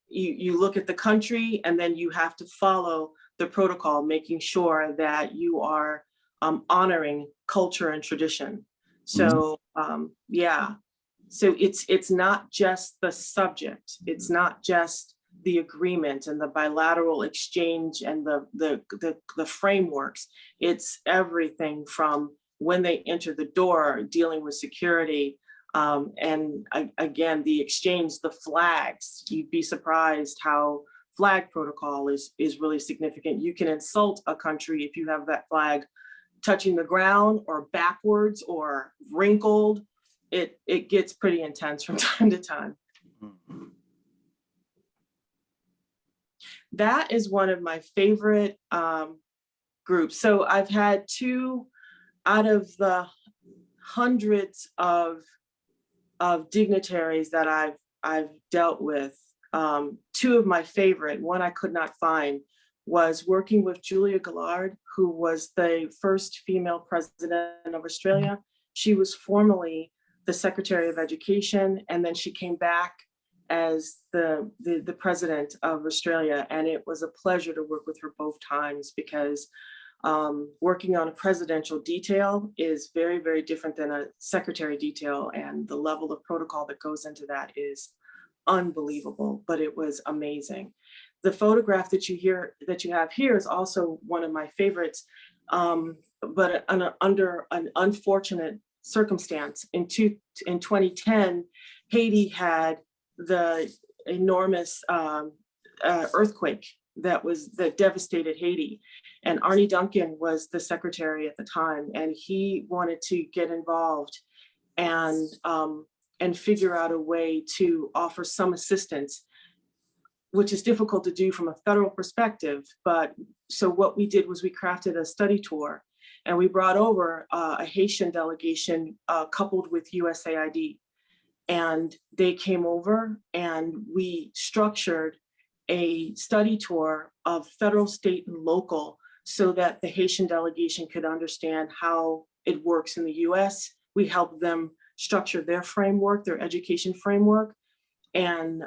You look at the country, and then you have to follow the protocol, making sure that you are honoring culture and tradition. So yeah, so it's not just the subject, it's not just the agreement and the bilateral exchange and the frameworks. It's everything from when they enter the door, dealing with security, and again, the exchange, the flags. You'd be surprised how flag protocol is really significant. You can insult a country if you have that flag touching the ground or backwards or wrinkled. It gets pretty intense from time to time. That is one of my favorite groups. So I've had 2 out of the hundreds of dignitaries that I've dealt with. 2 of my favorite, one I could not find, was working with Julia Gillard, who was the first female president of Australia. She was formerly the Secretary of Education, and then she came back as the president of Australia. And it was a pleasure to work with her both times, because working on a presidential detail is very, very different than a secretary detail. And the level of protocol that goes into that is unbelievable, but it was amazing. The photograph that you have here is also one of my favorites, but under an unfortunate circumstance. In 2010, Haiti had the enormous earthquake that devastated Haiti, and Arnie Duncan was the secretary at the time, and he wanted to get involved and figure out a way to offer some assistance, which is difficult to do from a federal perspective. But so what we did was we crafted a study tour, and we brought over a Haitian delegation coupled with USAID. And they came over, and we structured a study tour of federal, state, and local, so that the Haitian delegation could understand how it works in the US. We helped them structure their framework, their education framework. And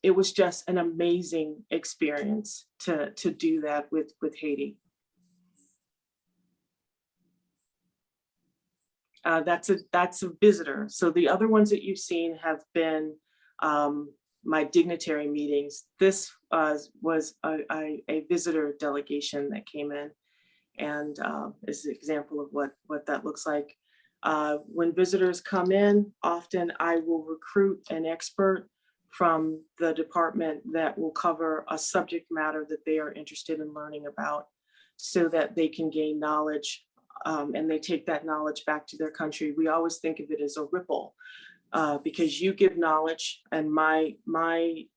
it was just an amazing experience to do that with Haiti. That's a visitor. So the other ones that you've seen have been my dignitary meetings. This was a visitor delegation that came in, and is an example of what that looks like. When visitors come in, often I will recruit an expert from the department that will cover a subject matter that they are interested in learning about, so that they can gain knowledge, and they take that knowledge back to their country. We always think of it as a ripple. because you give knowledge, and my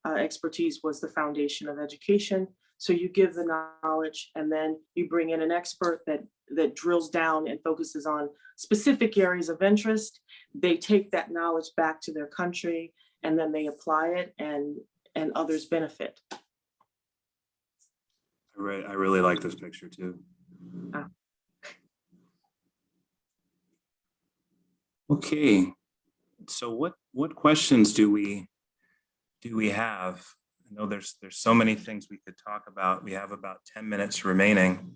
expertise was the foundation of education. So you give the knowledge, and then you bring in an expert that drills down and focuses on specific areas of interest. They take that knowledge back to their country, and then they apply it, and others benefit. I really like this picture too. Okay, so what questions do we have? I know there's so many things we could talk about. We have about 10 minutes remaining.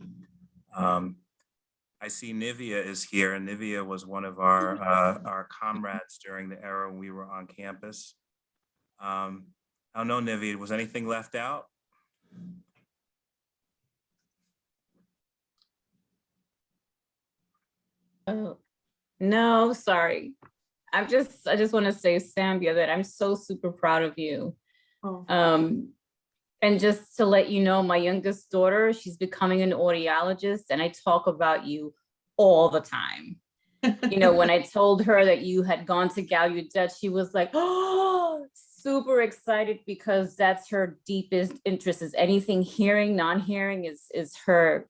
I see Nivea is here, and Nivea was one of our comrades during the era when we were on campus. I don't know, Nivea, was anything left out? Oh, no, sorry. I just want to say, Sambia, that I'm so super proud of you. Oh. And just to let you know, my youngest daughter, she's becoming an audiologist, and I talk about you all the time. You know, when I told her that you had gone to Gallaudet, she was like, oh, super excited, because that's her deepest interest. Is anything hearing, non-hearing is her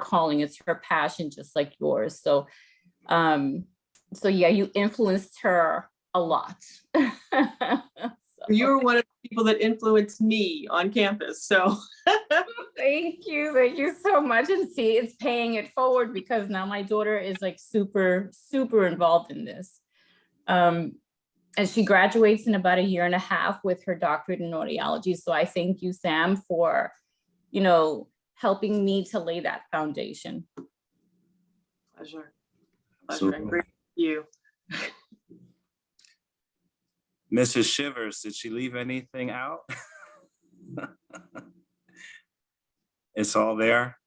calling, it's her passion, just like yours. So yeah, you influenced her a lot. You were one of the people that influenced me on campus. So thank you so much. And see, it's paying it forward, because now my daughter is like super involved in this. And she graduates in about 1.5 years with her doctorate in audiology. So I thank you, Sam, for, you know, helping me to lay that foundation. Pleasure. Absolutely. And great to you. Mrs. Shivers, did she leave anything out? It's all there.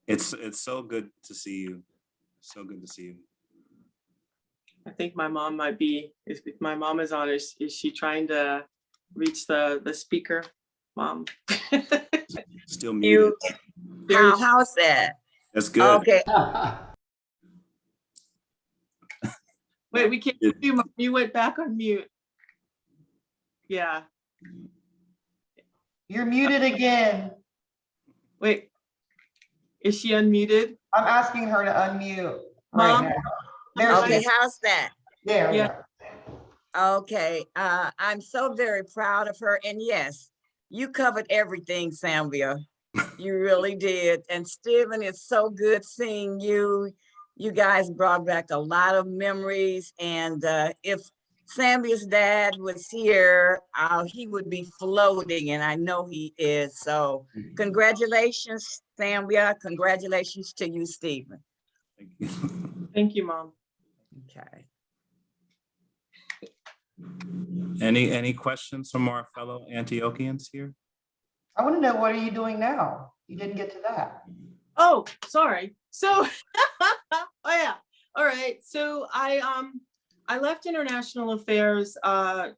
It's so good to see you. So good to see you. I think my mom might be, if my mom is on, is she trying to reach the speaker? Mom. Still muted. How's that? That's good. Okay, Wait, we can't hear you, Mom. You went back on mute. Yeah. You're muted again. Wait, is she unmuted? I'm asking her to unmute Mom? right now. There she okay, is. how's that? There we Yeah. go. Okay, I'm so very proud of her. And yes, you covered everything, Sambia. You really did. And Stephen, it's so good seeing you. You guys brought back a lot of memories. And if Sambia's dad was here, he would be floating, and I know he is. So congratulations, Sambia. Congratulations to you, Stephen. Thank you. Thank you, Mom. Okay. Any questions from our fellow Antiochians here? I want to know, what are you doing now? You didn't get to that. Oh, sorry. So, oh yeah. All right. So I left international affairs a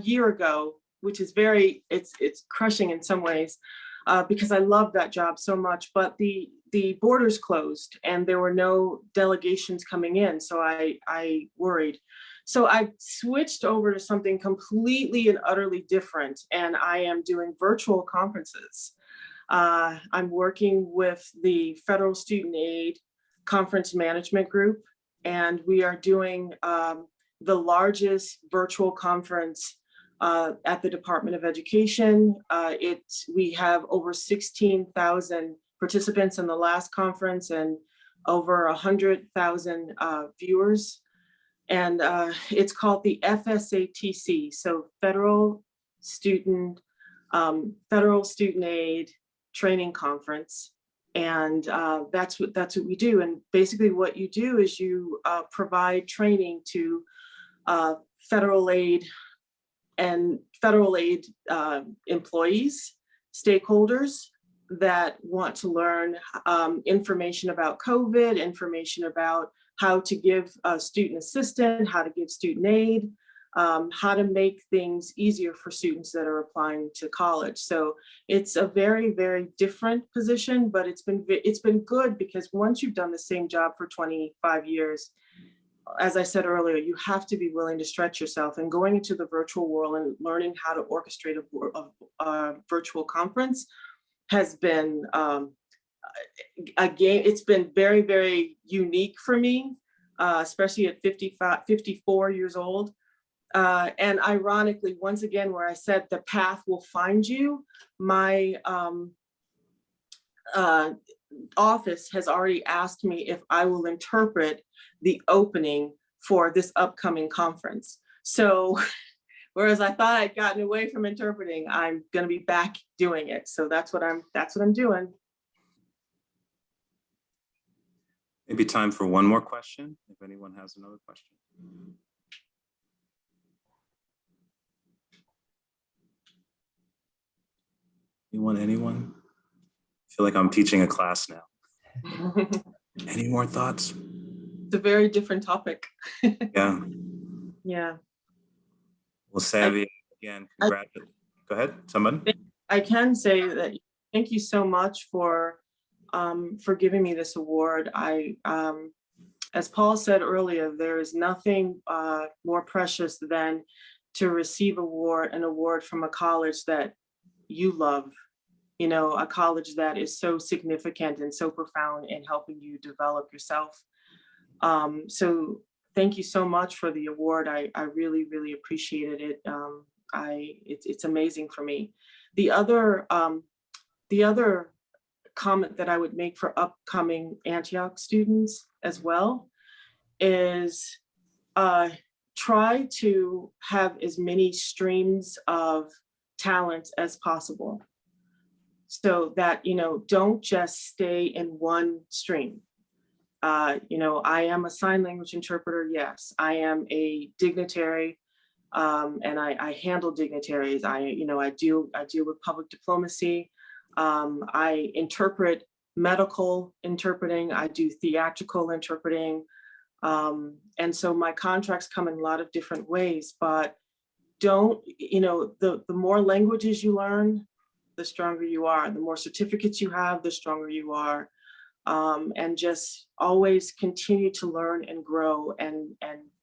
year ago, which is it's crushing in some ways, because I love that job so much. But the borders closed and there were no delegations coming in, so I worried. So I switched over to something completely and utterly different, and I am doing virtual conferences. I'm working with the Federal Student Aid Conference Management Group, and we are doing the largest virtual conference at the Department of Education. We have over 16,000 participants in the last conference and over 100,000 viewers. And it's called the FSATC, so Federal Student Aid Training Conference. And that's what we do. And basically what you do is you provide training to federal aid employees, stakeholders that want to learn information about COVID, information about how to give student assistance, how to give student aid, how to make things easier for students that are applying to college. So it's a very, very different position, but it's been good, because once you've done the same job for 25 years, as I said earlier, you have to be willing to stretch yourself, and going into the virtual world and learning how to orchestrate a virtual conference has been a game. It's been very, very unique for me, especially at 54 years old. And ironically, once again, where I said the path will find you, my office has already asked me if I will interpret the opening for this upcoming conference. So whereas I thought I'd gotten away from interpreting, I'm going to be back doing it. So that's what I'm doing. Maybe time for one more question, if anyone has another question. Anyone? I feel like I'm teaching a class now. Any more thoughts? It's a very different topic. Yeah. Yeah. Well, Sambia, again, congratulations. Go ahead, somebody. I can say that thank you so much for giving me this award. As Paul said earlier, there is nothing more precious than to receive an award from a college that you love, you know, a college that is so significant and so profound in helping you develop yourself. So thank you so much for the award. I really, really appreciated it. It's amazing for me. The other comment that I would make for upcoming Antioch students as well is try to have as many streams of talent as possible, so that, you know, don't just stay in one stream. You know, I am a sign language interpreter. Yes, I am a dignitary, and I handle dignitaries. I deal with public diplomacy. I interpret medical interpreting. I do theatrical interpreting. And so my contracts come in a lot of different ways, but don't, you know, the more languages you learn, the stronger you are. The more certificates you have, the stronger you are. And just always continue to learn and grow and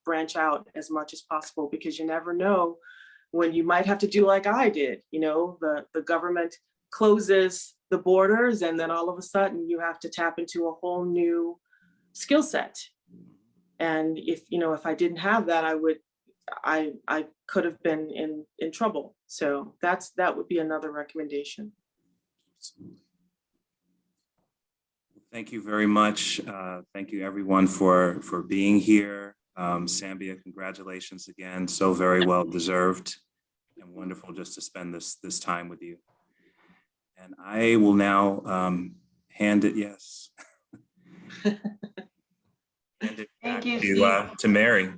branch out as much as possible, because you never know when you might have to do like I did. You know, the government closes the borders, and then all of a sudden you have to tap into a whole new skill set. And if I didn't have that, I could have been in trouble. So that would be another recommendation. Thank you very much. Thank you everyone for being here. Sambia, congratulations again. So very well deserved and wonderful just to spend this time with you. And I will now hand it, yes. Hand it back Thank you, to Mary.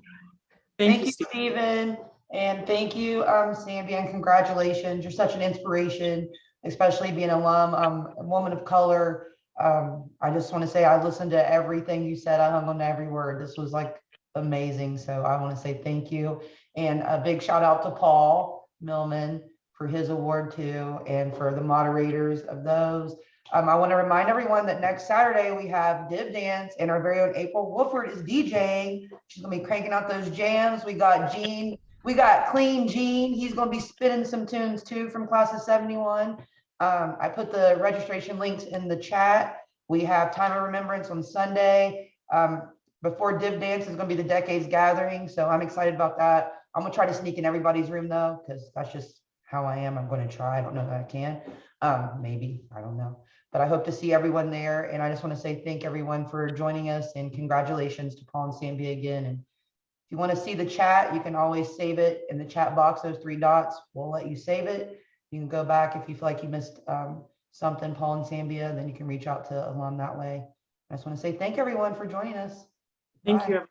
Thank you, Stephen. And thank you, Sambia, and congratulations. You're such an inspiration, especially being an alum, a woman of color. I just want to say I listened to everything you said. I hung on to every word. This was like amazing. So I want to say thank you. And a big shout out to Paul Millman for his award too, and for the moderators of those. I want to remind everyone that next Saturday we have Div Dance, and our very own April Wolford is DJing. She's gonna be cranking out those jams. We got Clean Gene. He's gonna be spinning some tunes too from class of 71. I put the registration links in the chat. We have Time of Remembrance on Sunday. Before Div Dance is gonna be the Decades Gathering, so I'm excited about that. I'm gonna try to sneak in everybody's room though, because that's just how I am. I'm gonna try. I don't know that I can. Maybe, I don't know. But I hope to see everyone there. And I just want to say thank everyone for joining us, and congratulations to Paul and Sambia again. And if you want to see the chat, you can always save it in the chat box. Those 3 dots will let you save it. You can go back if you feel like you missed something, Paul and Sambia, then you can reach out to alum that way. I just want to say thank everyone for joining us. Thank Bye. you.